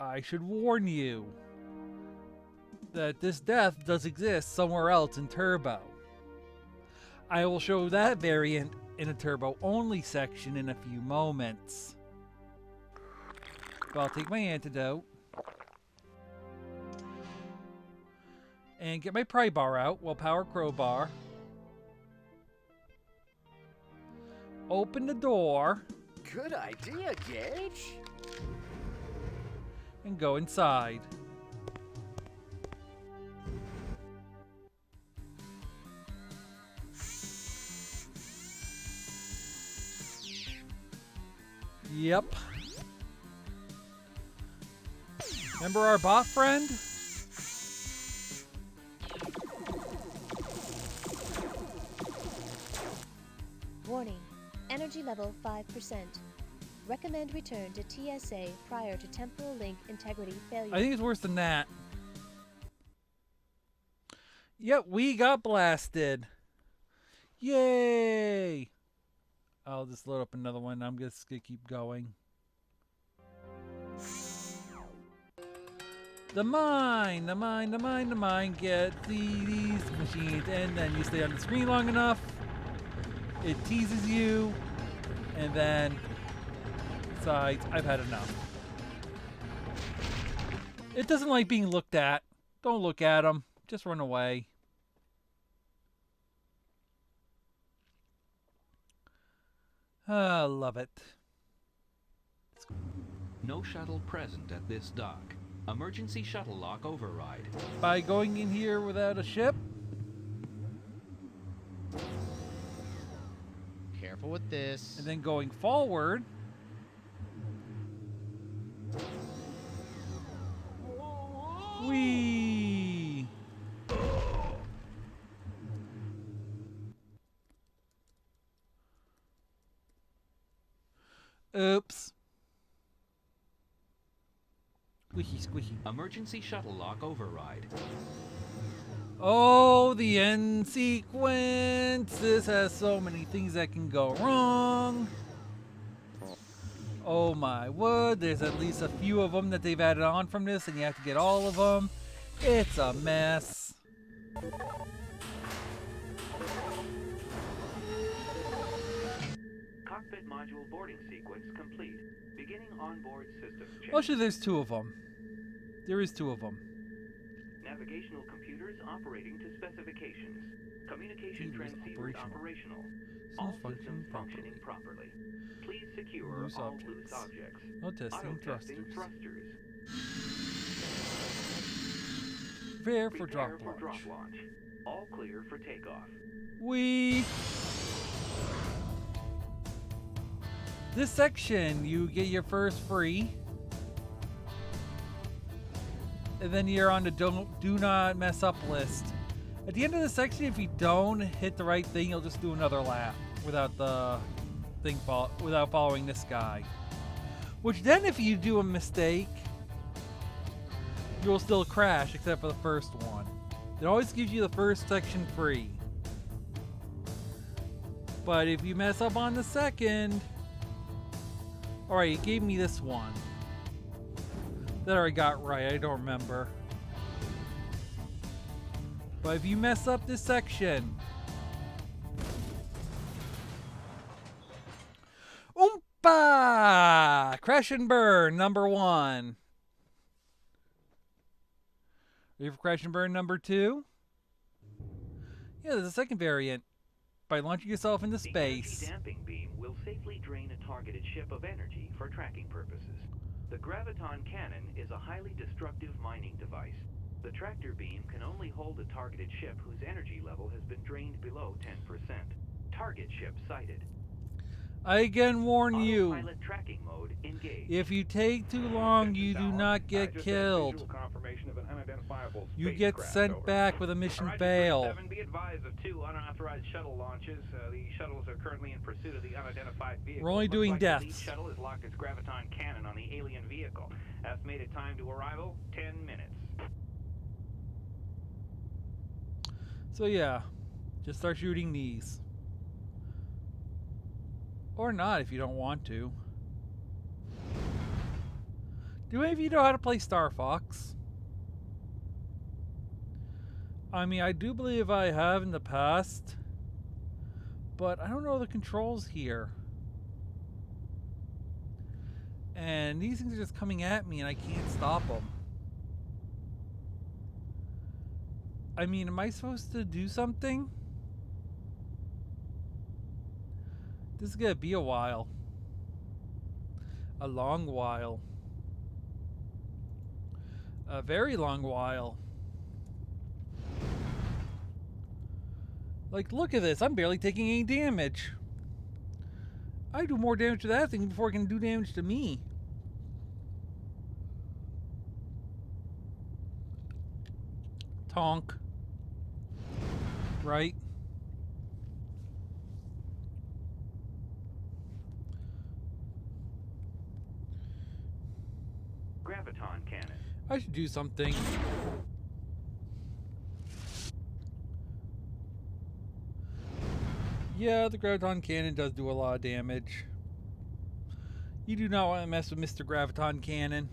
I should warn you that this death does exist somewhere else in Turbo. I will show that variant in a Turbo only section in a few moments. But I'll take my antidote and get my pry bar out. Well, power crowbar. Open the door. Good idea, Gage. And go inside. Yep. Remember our bot friend? Warning. Energy level 5%. Recommend return to TSA prior to temporal link integrity failure. I think it's worse than that. Yep, we got blasted. Yay! I'll just load up another one. I'm just gonna keep going. The mine! Get these machines, and then you stay on the screen long enough. It teases you, and then decides, I've had enough. It doesn't like being looked at. Don't look at them. Just run away. I love it. No shuttle present at this dock. Emergency shuttle lock override. By going in here without a ship? Careful with this. And then going forward. Whee! Oops. Squishy, squishy. Emergency shuttle lock override. Oh, the end sequence. This has so many things that can go wrong. Oh my word, there's at least a few of them that they've added on from this, and you have to get all of them. It's a mess. Cockpit module boarding sequence complete. Beginning onboard system check. Actually, there's two of them. There is 2 of them. Navigational computers operating to specifications. Communication transceivers operational. All systems functioning properly. Please secure Loose all objects. loose objects. No testing Auto-testing thrusters. thrusters. Prepare for drop Prepare for launch. drop launch. All clear for takeoff. This section, you get your first free. And then you're on the do not mess up list. At the end of the section, if you don't hit the right thing, you'll just do another lap without the thing without following this guy. Which then, if you do a mistake, you'll still crash, except for the first one. It always gives you the first section free. But if you mess up on the second, alright, it gave me this one that I got right. I don't remember. But if you mess up this section, Oompa! Crash and burn, number 1. Ready for crash and burn number 2? Yeah, there's a second variant. By launching yourself into space. The energy damping beam will safely drain a targeted ship of energy for tracking purposes. The graviton cannon is a highly destructive mining device. The tractor beam can only hold a targeted ship whose energy level has been drained below 10%. Target ship sighted. I again warn you, Autopilot tracking mode engaged. if you take too long, you do not get killed. You get sent back with a mission fail. Be advised of 2 unauthorized shuttle launches. The shuttles are currently in pursuit of the unidentified vehicle. We're only doing The lead deaths. shuttle has locked its graviton cannon on the alien vehicle. Estimated time to arrival, 10 minutes. So yeah, just start shooting these. Or not if you don't want to. Do any of you know how to play Star Fox? I mean, I do believe I have in the past, but I don't know the controls here. And these things are just coming at me and I can't stop them. I mean, am I supposed to do something? This is gonna be a while. A long while. A very long while. Like, look at this. I'm barely taking any damage. I do more damage to that thing before it can do damage to me. Tonk. Right? Graviton cannon. I should do something. Yeah, the Graviton Cannon does do a lot of damage. You do not want to mess with Mr. Graviton Cannon.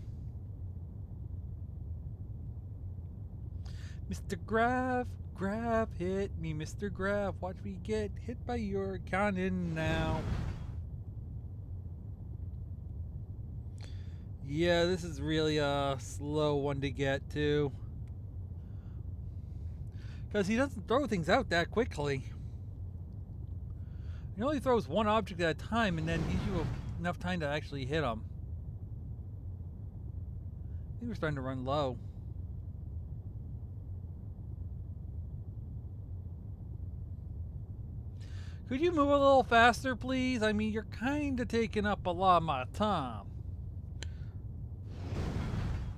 Mr. Grav, hit me, Mr. Grav. Watch me get hit by your cannon now. Yeah, this is really a slow one to get to. Because he doesn't throw things out that quickly. He only throws one object at a time and then gives you enough time to actually hit him. I think we're starting to run low. Could you move a little faster, please? I mean, you're kind of taking up a lot of my time.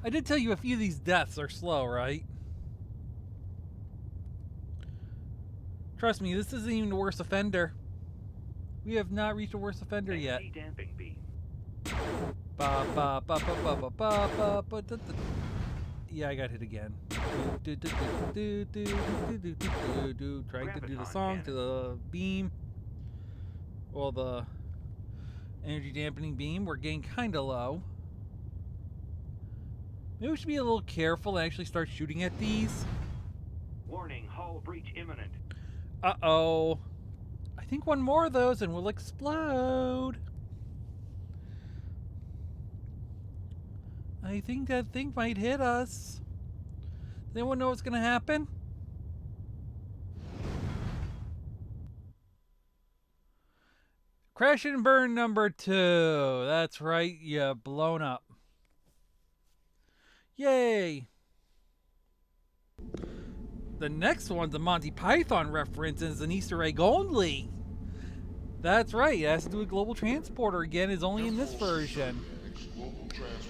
I did tell you a few of these deaths are slow, right? Trust me, this isn't even the worst offender. We have not reached a worst offender yet. Damping beam. Yeah, I got hit again. Trying to do the song to the beam. Well, the energy dampening beam. We're getting kind of low. Maybe we should be a little careful and actually start shooting at these. Warning, hull breach imminent. Uh-oh. I think one more of those and we'll explode. I think that thing might hit us. Does anyone know what's going to happen? Crash and burn number 2. That's right, you blown up. Yay! The next one's a Monty Python reference and is an Easter egg only. That's right, it has to do with Global Transporter again, is only in this version.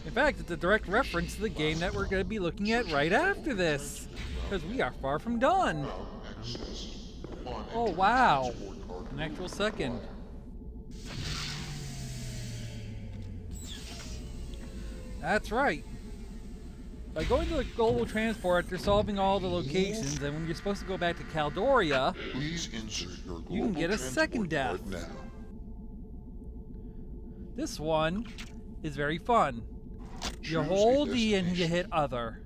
In fact, it's a direct reference to the game that we're going to be looking at right after this, because we are far from done. Oh wow, an actual second. That's right. By going to the global transport, they're solving all the locations, and when you're supposed to go back to Caldoria, you can get a second death. This one is very fun. You hold E and you hit other.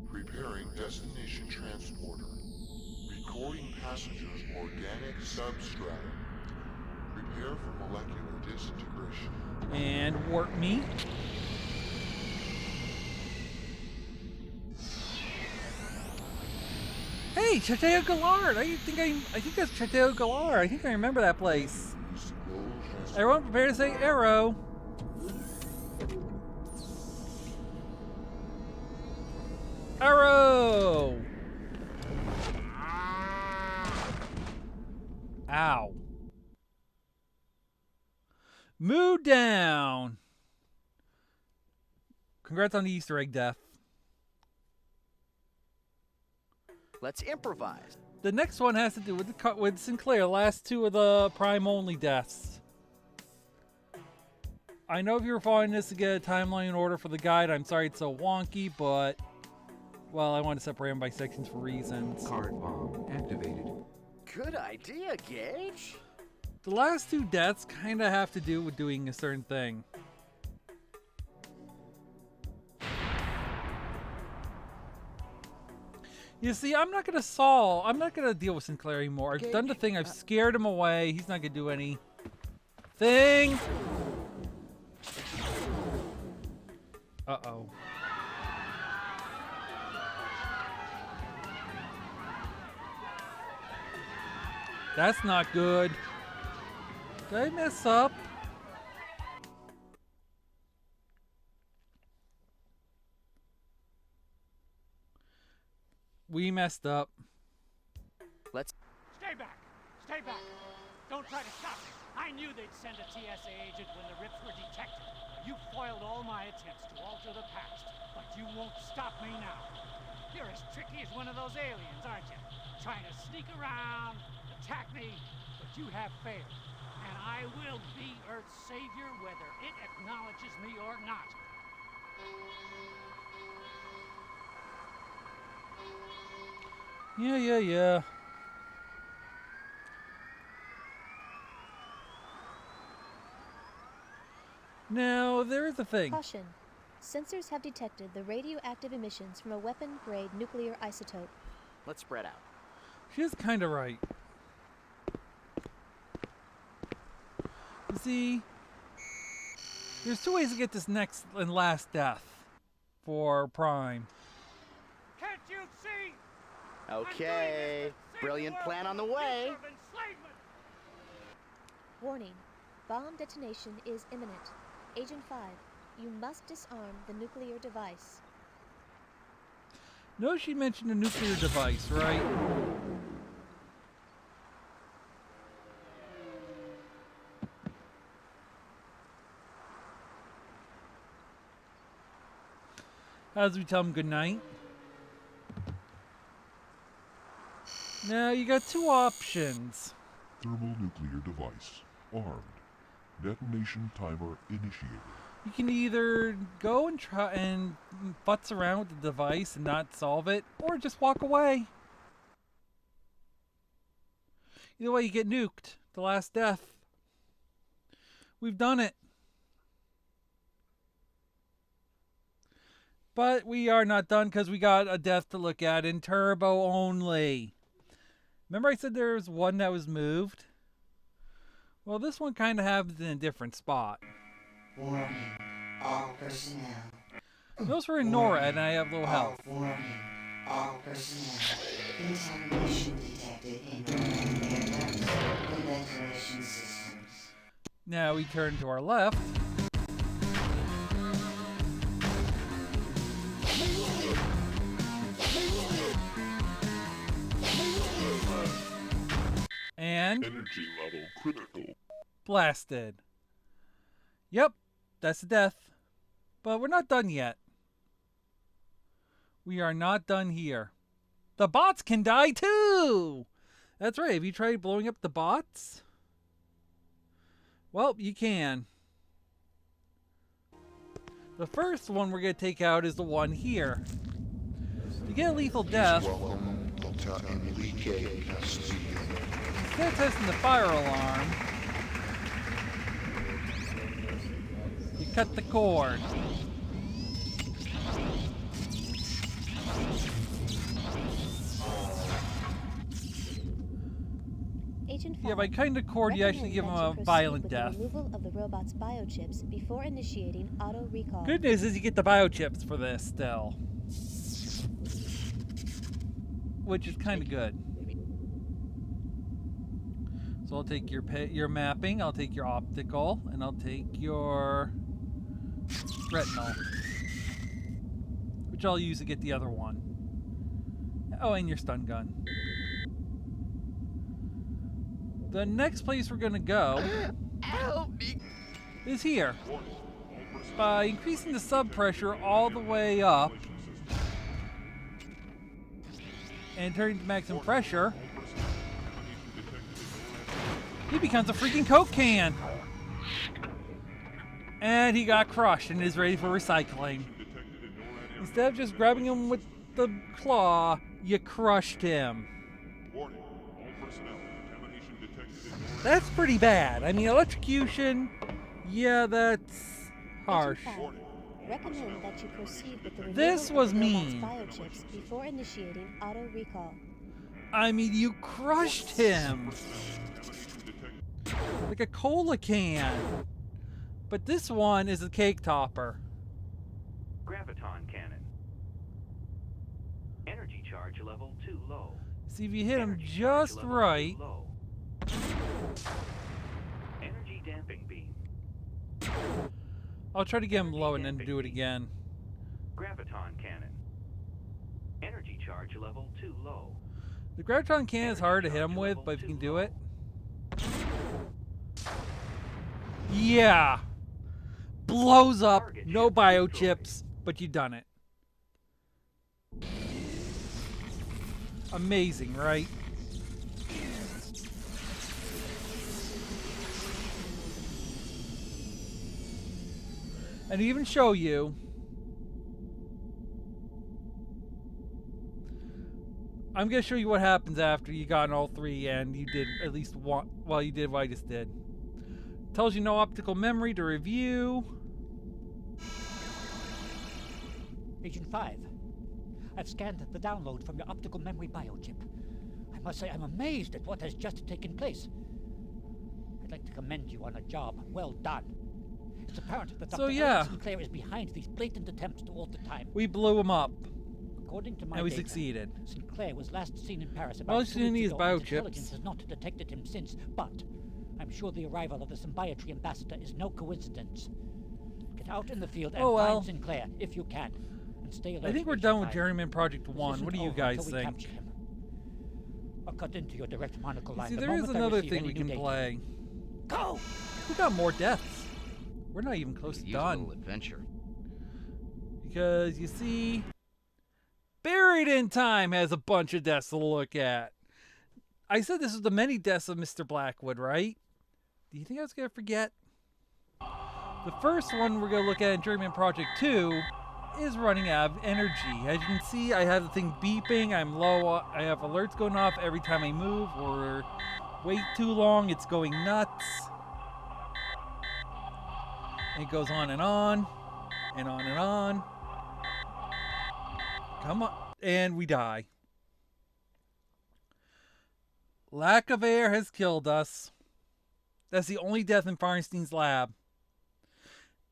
Preparing destination transporter. Recording passengers organic substratum. Prepare for molecular disintegration. And warp me. Hey, Chateo Gallard! I think that's Chateo Gallard. I think I remember that place. Everyone prepare to say arrow. Arrow! Ow. Mood down. Congrats on the Easter egg death. Let's improvise. The next one has to do with Sinclair. Last two of the Prime only deaths. I know if you were following this to get a timeline in order for the guide, I'm sorry it's so wonky, but well, I want to separate them by sections for reasons. Card bomb activated. Good idea, Gage. The last two deaths kind of have to do with doing a certain thing. You see, I'm not gonna deal with Sinclair anymore. I've done the thing, I've scared him away. He's not gonna do anything. Uh-oh. That's not good. Did I mess up? We messed up. Let's... Stay back! Stay back! Don't try to stop me! I knew they'd send a TSA agent when the rips were detected. You foiled all my attempts to alter the past, but you won't stop me now. You're as tricky as one of those aliens, aren't you? Trying to sneak around, attack me, but you have failed. And I will be Earth's savior whether it acknowledges me or not. Yeah. Now, there is a thing. Caution. Sensors have detected the radioactive emissions from a weapon-grade nuclear isotope. Let's spread out. She's kind of right. You see, there's two ways to get this next and last death for Prime. Can't you see? Okay. Brilliant plan on the way. Warning. Bomb detonation is imminent. Agent 5, you must disarm the nuclear device. No, she mentioned a nuclear device, right? As we tell him goodnight. Now, you got two options. Thermonuclear device. Armed. Detonation timer initiated. You can either go and try and futz around with the device and not solve it, or just walk away. Either way, you get nuked. The last death. We've done it. But we are not done because we got a death to look at in turbo only. Remember I said there was one that was moved? Well, this one kind of happens in a different spot. Warning. All personnel. Those were in Nora, and I have low health. Warning. All personnel. Contamination detected in your air ducts and ventilation systems. Now we turn to our left. And energy level critical. Blasted. Yep, that's a death. But we're not done yet. We are not done here. The bots can die too! That's right, have you tried blowing up the bots? Well, you can. The first one we're going to take out is the one here. To get a lethal death, Welcome, Dr. Enrique Castillo. instead of testing the fire alarm, you cut the cord. Agent Yeah, by cutting the cord, you actually give him a violent death. Removal of the robot's biochips before initiating auto recall. Good news is you get the biochips for this still, which is kind of good. So I'll take your mapping, I'll take your optical, and I'll take your retinal, which I'll use to get the other one. Oh, and your stun gun. The next place we're gonna go is here. By increasing the sub pressure all the way up and turning to maximum pressure, he becomes a freaking Coke can. And he got crushed and is ready for recycling. Instead of just grabbing him with the claw, you crushed him. That's pretty bad. I mean, electrocution, yeah, that's harsh. Recommend that you proceed with the removal This was of the robot's mean. biochips before initiating auto recall. I mean, you crushed him. Like a cola can. But this one is a cake topper. Graviton cannon. Energy charge level too low. See, if you hit him Energy charge just level too right. low. Energy damping beam. I'll try to get him low and then do it again. Graviton cannon. Energy charge level too low. The graviton can is hard to hit him with, but if you can do it. Yeah. Blows up, no biochips, but you done it. Amazing, right? And even show you I'm gonna show you what happens after you got all three and you did at least one. Well, you did what I just did. Tells you no optical memory to review. Agent 5, I've scanned the download from your optical memory biochip. I must say I'm amazed at what has just taken place. I'd like to commend you on a job well done. It's apparent that Dr. yeah. Sinclair is behind these blatant attempts to alter time. We blew him up. According to my and we data, succeeded. Sinclair was last seen in Paris All about you 2 need weeks is ago, and biochips. intelligence has not detected him since, but I'm sure the arrival of the Symbiotry ambassador is no coincidence. Get out in the field and find Sinclair, if you can, and stay alert. I think we're Agent done with 5. Journeyman Project 1. This What do isn't you over guys until we think? capture him. I'll cut into your direct monocle line See, the there is moment I another receive thing any we new can data. play. Go! We got more deaths. We're not even close to Use a done. little adventure. Because, you see, Buried in Time has a bunch of deaths to look at. I said this was the many deaths of Mr. Blackwood, right? Do you think I was going to forget? The first one we're going to look at in Journeyman Project 2 is running out of energy. As you can see, I have the thing beeping. I'm low. I have alerts going off every time I move or wait too long. It's going nuts. It goes on and on and on and on. Come on. And we die. Lack of air has killed us. That's the only death in Feinstein's lab.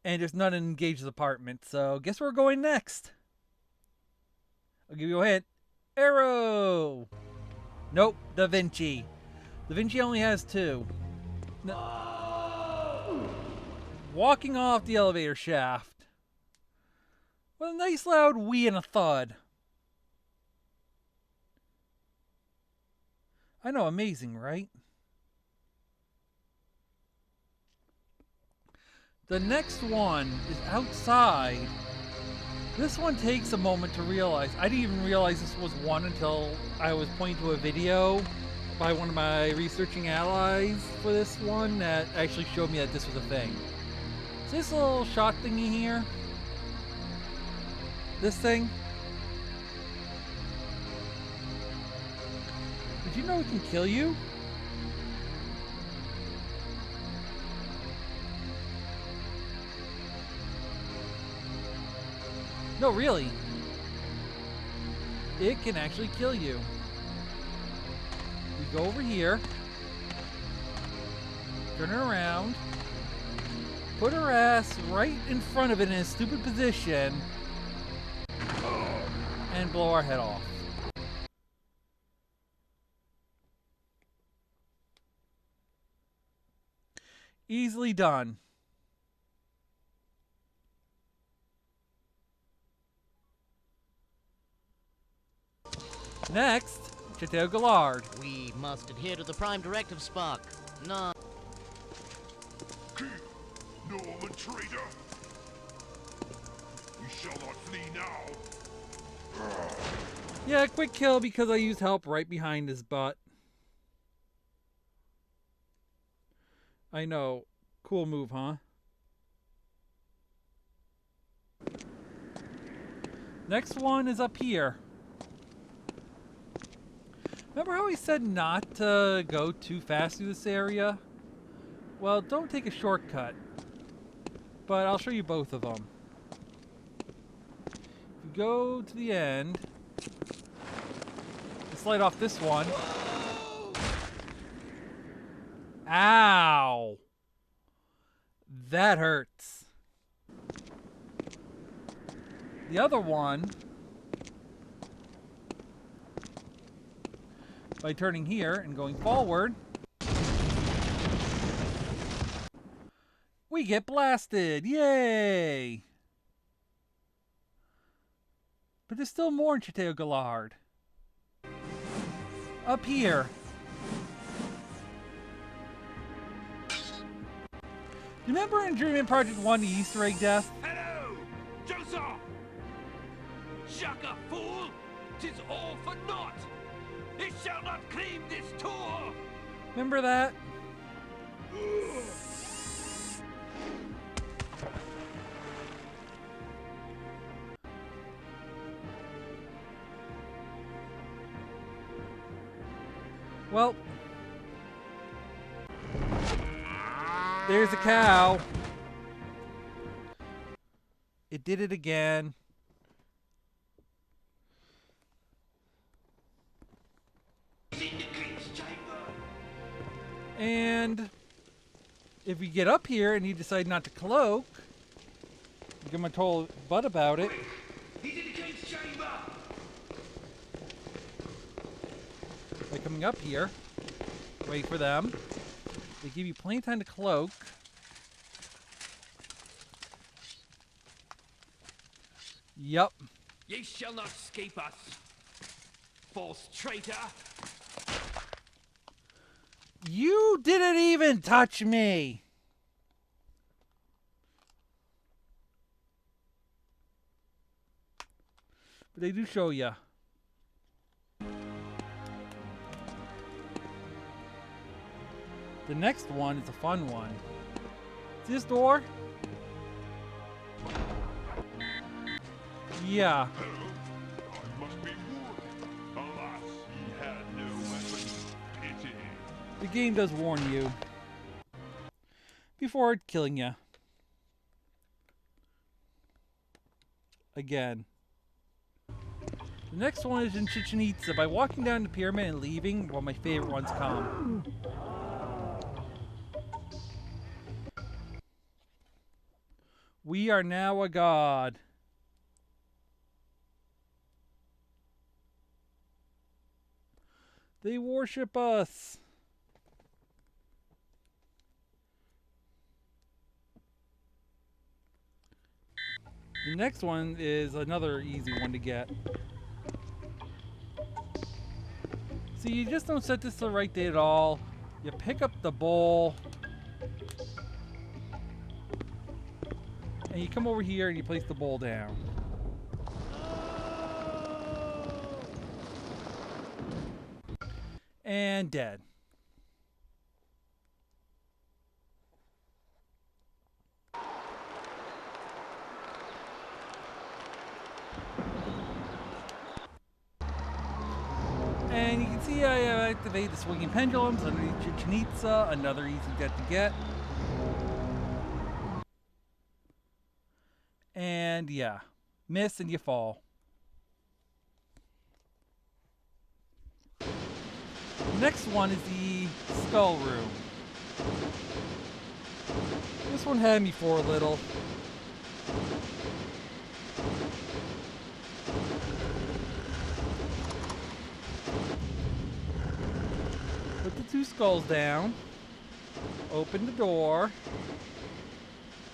And there's none in Gage's apartment, so guess where we're going next? I'll give you a hint. Arrow! Nope, Da Vinci. Da Vinci only has 2. Walking off the elevator shaft. With a nice loud whee and a thud. I know, amazing, right? The next one is outside. This one takes a moment to realize. I didn't even realize this was one until I was pointing to a video by one of my researching allies for this one that actually showed me that this was a thing. So this little shot thingy here. This thing. Did you know it can kill you? No, really. It can actually kill you. We go over here. Turn her around. Put her ass right in front of it in a stupid position. And blow our head off. Easily done. Next, Chateau Gallard. We must adhere to the Prime Directive, Spock. No. Norman traitor! You shall not flee now! Yeah, quick kill because I used help right behind his butt. I know. Cool move, huh? Next one is up here. Remember how he said not to go too fast through this area? Well, don't take a shortcut. But I'll show you both of them. If you go to the end, slide off this one. Ow! That hurts. The other one, by turning here and going forward, we get blasted. Yay! But there's still more in Chateau Gallard. Up here. Remember in Journeyman Project 1 the Easter egg death? Hello! Joseph! Shaka, fool! 'Tis all for naught! It shall not claim this tour! Remember that? Well, there's a cow. It did it again. And if we get up here and you decide not to cloak, give him a total butt about it. By coming up here, wait for them. They give you plenty of time to cloak. Yup. Ye shall not escape us, false traitor! You didn't even touch me! But they do show ya. The next one is a fun one. See this door? Yeah. I must be warned. Alas, ye had no weapon. Pity. The game does warn you before killing you. Again. The next one is in Chichen Itza. By walking down the pyramid and leaving, well, my favorite ones come. We are now a god. They worship us. The next one is another easy one to get. So you just don't set this the right day at all. You pick up the bowl. And you come over here and you place the bowl down. And dead. And you can see I activate the swinging pendulums underneath Chichinitza, another easy debt to get. And yeah, miss and you fall. Next one is the skull room. This one had me for a little. Put the two skulls down. Open the door.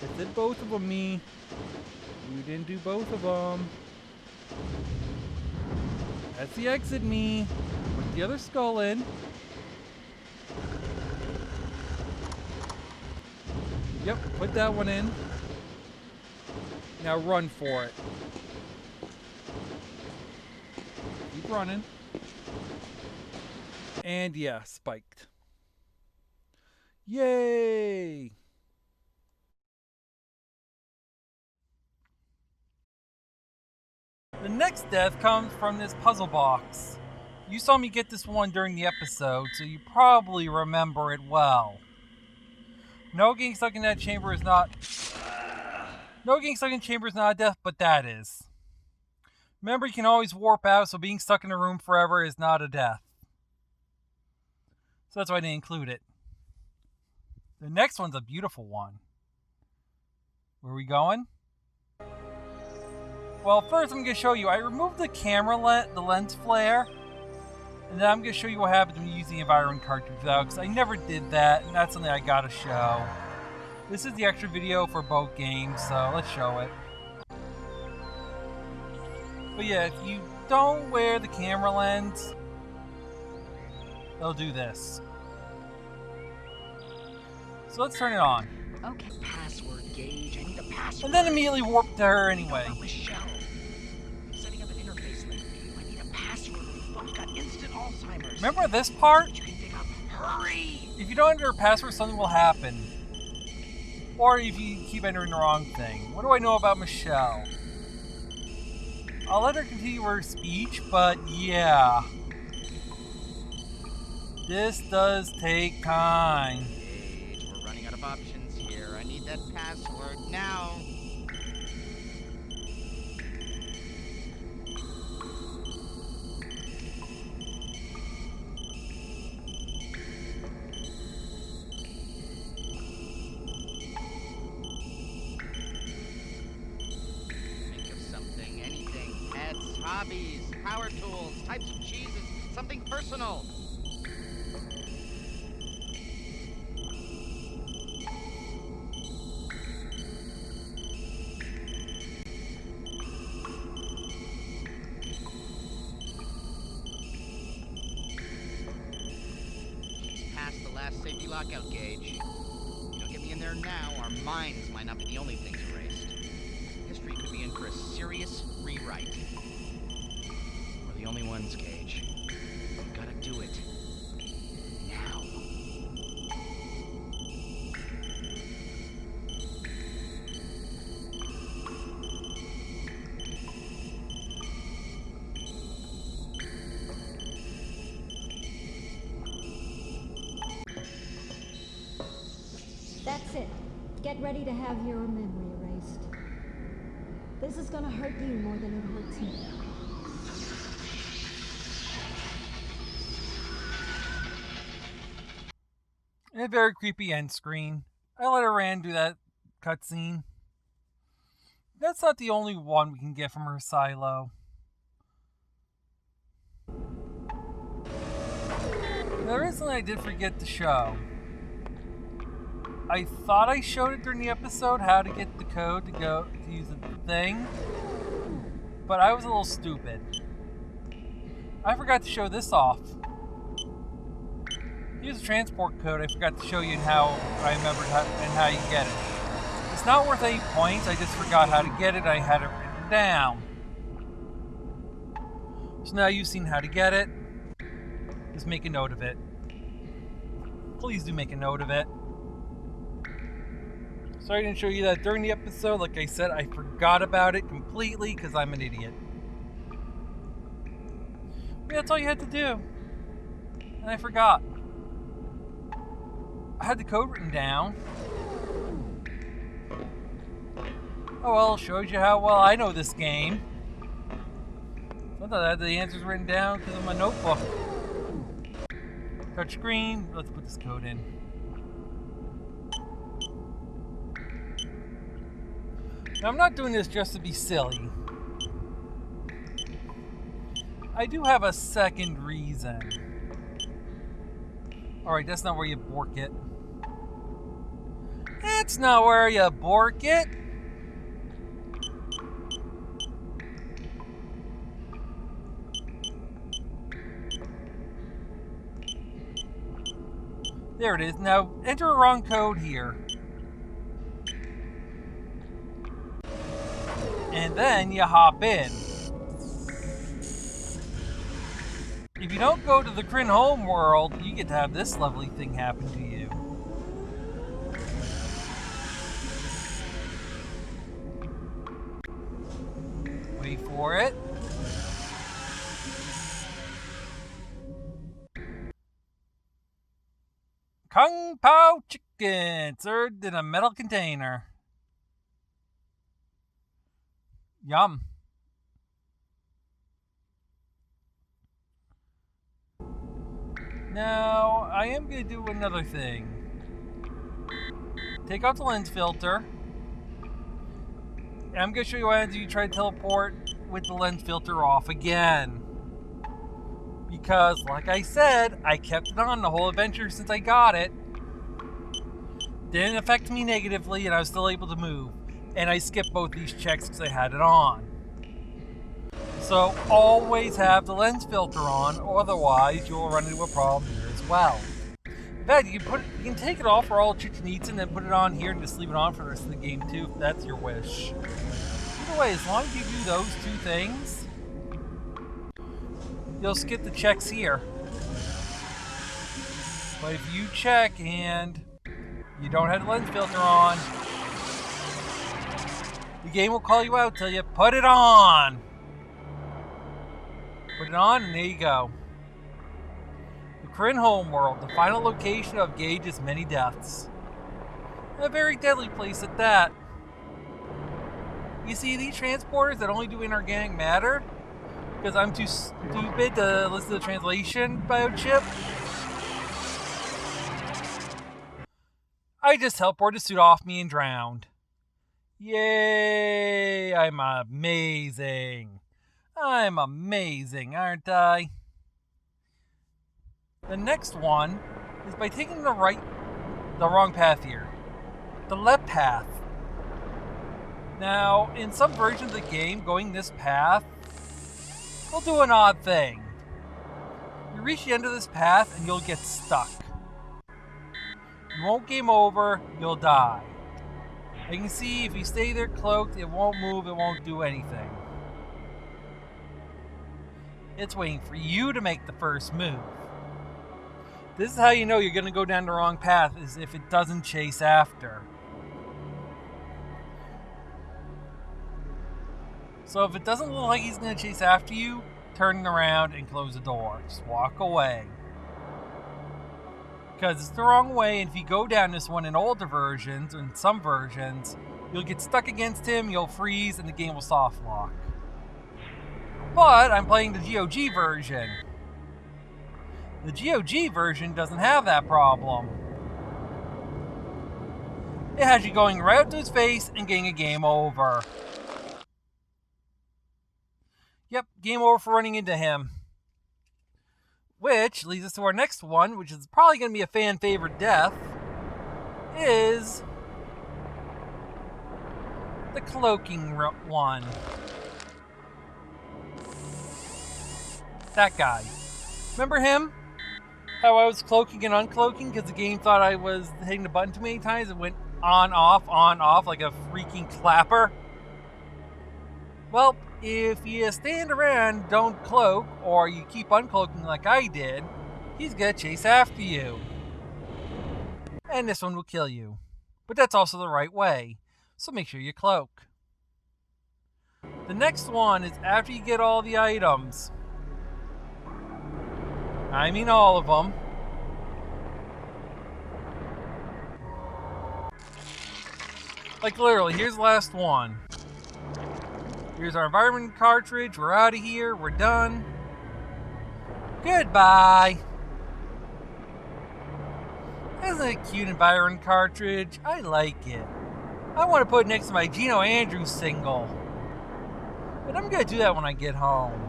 I did both of them, me. You didn't do both of them. That's the exit, me. Put the other skull in. Yep, put that one in. Now run for it. Keep running. And yeah, spiked. Yay! The next death comes from this puzzle box. You saw me get this one during the episode, so you probably remember it well. No getting stuck in that chamber is not... No getting stuck in the chamber is not a death, but that is. Remember, you can always warp out, so being stuck in a room forever is not a death. So that's why I didn't include it. The next one's a beautiful one. Where are we going? Well, first I'm going to show you. I removed the camera the lens flare. And then I'm going to show you what happens when you use the environment cartridge though, because I never did that, and that's something I got to show. This is the extra video for both games, so let's show it. But yeah, if you don't wear the camera lens, they'll do this. So let's turn it on. Okay, password, Gage. I need a password. And then immediately warp to her anyway. No, Michelle. I'm setting up an interface link for you. I need a password. I've got instant Alzheimer's. Remember this part? You can pick up. Hurry! If you don't enter a password, something will happen. Or if you keep entering the wrong thing. What do I know about Michelle? I'll let her continue her speech, but yeah. This does take time. Gage, we're running out of options here. I need that password now. Think of something, anything. Pets, hobbies, power tools, types of cheeses, something personal. Safety lockout, Gage. You don't get me in there now, our minds might not be the only things erased. History could be in for a serious rewrite. We're the only ones, Gage. We've gotta do it. Now. That's it. Get ready to have your memory erased. This is gonna hurt you more than it hurts me. And a very creepy end screen. I let Iran do that cutscene. That's not the only one we can get from her silo. There is something I did forget to show. I thought I showed it during the episode how to get the code to use the thing, but I was a little stupid. I forgot to show this off. Here's a transport code I forgot to show you and how I remembered how you get it. It's not worth 8 points, I just forgot how to get it, I had it written down. So now you've seen how to get it, just make a note of it. Please do make a note of it. Sorry I didn't show you that during the episode. Like I said, I forgot about it completely because I'm an idiot. But that's all you had to do. And I forgot. I had the code written down. Oh well, shows you how well I know this game. Sometimes I had the answers written down because of my notebook. Touch screen. Let's put this code in. Now, I'm not doing this just to be silly. I do have a second reason. Alright, that's not where you bork it. That's not where you bork it. There it is. Now, enter a wrong code here. And then you hop in. If you don't go to the Grimm home world, you get to have this lovely thing happen to you. Wait for it. Kung Pao chicken served in a metal container. Yum. Now, I am going to do another thing. Take off the lens filter. And I'm going to show you what I do. You try to teleport with the lens filter off again. Because, like I said, I kept it on the whole adventure since I got it. Didn't affect me negatively, and I was still able to move. And I skipped both these checks because I had it on. So always have the lens filter on, otherwise you'll run into a problem here as well. In fact, you can take it off for all Chichen Itza and then put it on here and just leave it on for the rest of the game too, if that's your wish. Either way, as long as you do those two things, you'll skip the checks here. But if you check and you don't have the lens filter on, the game will call you out, tell you, put it on! Put it on, and there you go. The Grimm homeworld, the final location of Gage's many deaths. A very deadly place at that. You see, these transporters that only do inorganic matter, because I'm too stupid to listen to the translation biochip, I just teleported the suit off me and drowned. Yay! I'm amazing. I'm amazing, aren't I? The next one is by taking the wrong path here. The left path. Now, in some versions of the game, going this path will do an odd thing. You reach the end of this path and you'll get stuck. You won't game over, you'll die. You can see if you stay there cloaked, it won't move, it won't do anything. It's waiting for you to make the first move. This is how you know you're going to go down the wrong path, is if it doesn't chase after. So if it doesn't look like he's going to chase after you, turn around and close the door. Just walk away. Because it's the wrong way, and if you go down this one in older versions, or in some versions, you'll get stuck against him, you'll freeze, and the game will soft lock. But I'm playing the GOG version. The GOG version doesn't have that problem. It has you going right up to his face and getting a game over. game over for running into him. Which leads us to our next one, which is probably going to be a fan favorite death, is the cloaking one. That guy. Remember him? How I was cloaking and uncloaking because the game thought I was hitting the button too many times and went on, off like a freaking clapper? Well, if you stand around, don't cloak, or you keep uncloaking like I did, he's gonna chase after you. And this one will kill you. But that's also the right way, so make sure you cloak. The next one is after you get all the items. I mean all of them. Like literally, here's the last one. Here's our environment cartridge. We're out of here. We're done. Goodbye. Isn't it a cute environment cartridge? I like it. I want to put it next to my Gino Andrews single. But I'm going to do that when I get home.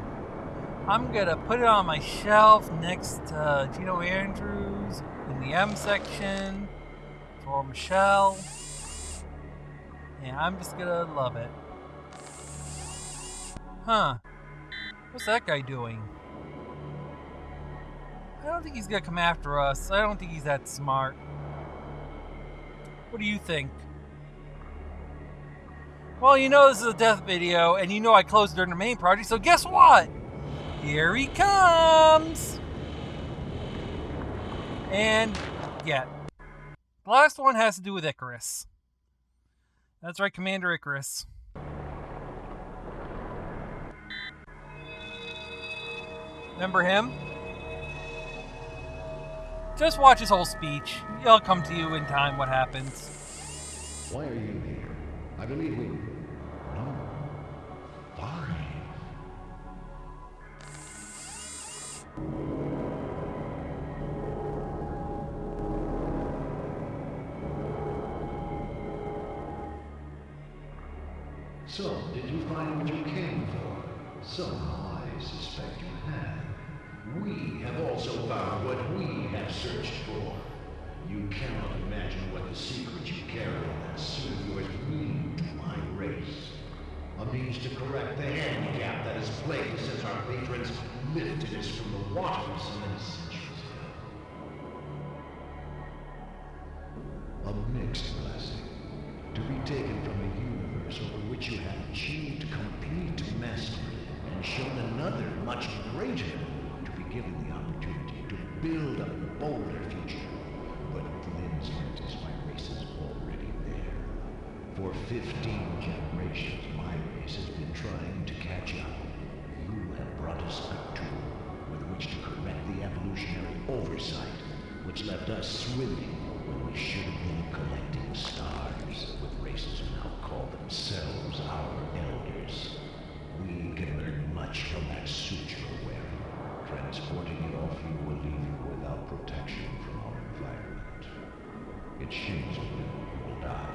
I'm going to put it on my shelf next to Gino Andrews in the M section for Michelle. And I'm just going to love it. Huh. What's that guy doing? I don't think he's gonna come after us. I don't think he's that smart. What do you think? Well, you know this is a death video, and you know I closed during the main project, so guess what? Here he comes! And, yeah. The last one has to do with Icarus. That's right, Commander Icarus. Remember him? Just watch his whole speech. It'll come to you in time what happens. Why are you here? I believe we... No. Why? So, did you find what you came for? Somehow I suspect you have. We have also found what we have searched for. You cannot imagine what the secret you carry in that suit of yours mean to my race. A means to correct the handicap that has plagued us since our patrons lifted us from the waters so many centuries ago. A mixed blessing, to be taken from a universe over which you have achieved complete mastery and shown another much greater to be given the opportunity to build a bolder future. But Lynn's is my race is already there. For 15 generations, my race has been trying to catch up. You have brought us a tool with which to correct the evolutionary oversight, which left us swimming when we should have been collecting stars, with races who now call themselves our elders. We can learn much from that suit you're wearing. Transporting it off you will leave you without protection from our environment. It shames me you will die.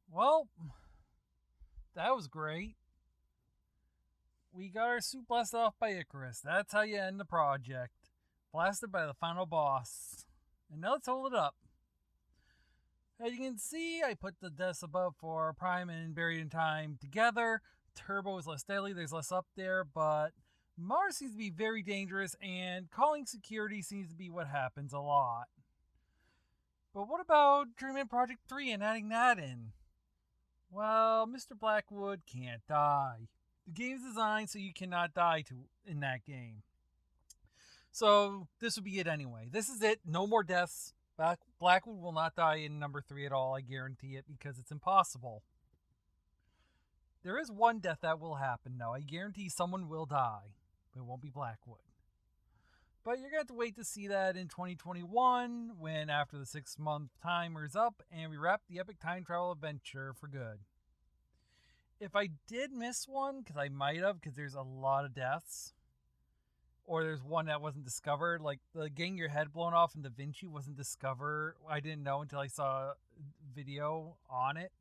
Well, that was great. We got our suit blasted off by Icarus. That's how you end the project. Blasted by the final boss. And now let's hold it up. As you can see, I put the deaths above for Prime and Buried in Time together. Turbo is less deadly, there's less up there, but Mars seems to be very dangerous, and calling security seems to be what happens a lot. But what about Journeyman Project 3 and adding that in? Well, Mr. Blackwood can't die. The game's designed so you cannot die in that game. So this would be it anyway. This is it. No more deaths. Blackwood will not die in number 3 at all, I guarantee it, because it's impossible. There is one death that will happen, though. I guarantee someone will die, but it won't be Blackwood. But you're going to have to wait to see that in 2021, when after the 6-month timer is up, and we wrap the epic time travel adventure for good. If I did miss one, because I might have, because there's a lot of deaths, or there's one that wasn't discovered, like the getting your head blown off in Da Vinci wasn't discovered. I didn't know until I saw a video on it.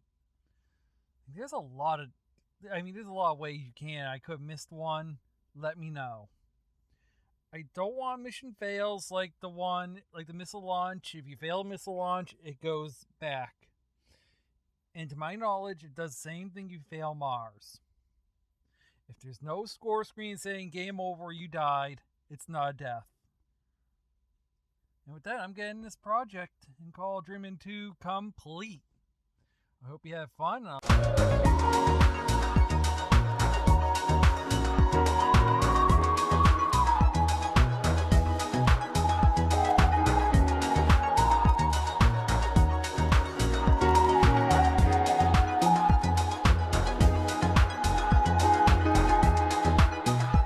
There's a lot of ways you can. I could have missed one. Let me know. I don't want mission fails like the missile launch. If you fail a missile launch, it goes back. And to my knowledge, it does the same thing you fail Mars. If there's no score screen saying game over, you died, it's not a death. And with that, I'm getting this project and call Journeyman 2 complete. I hope you have fun.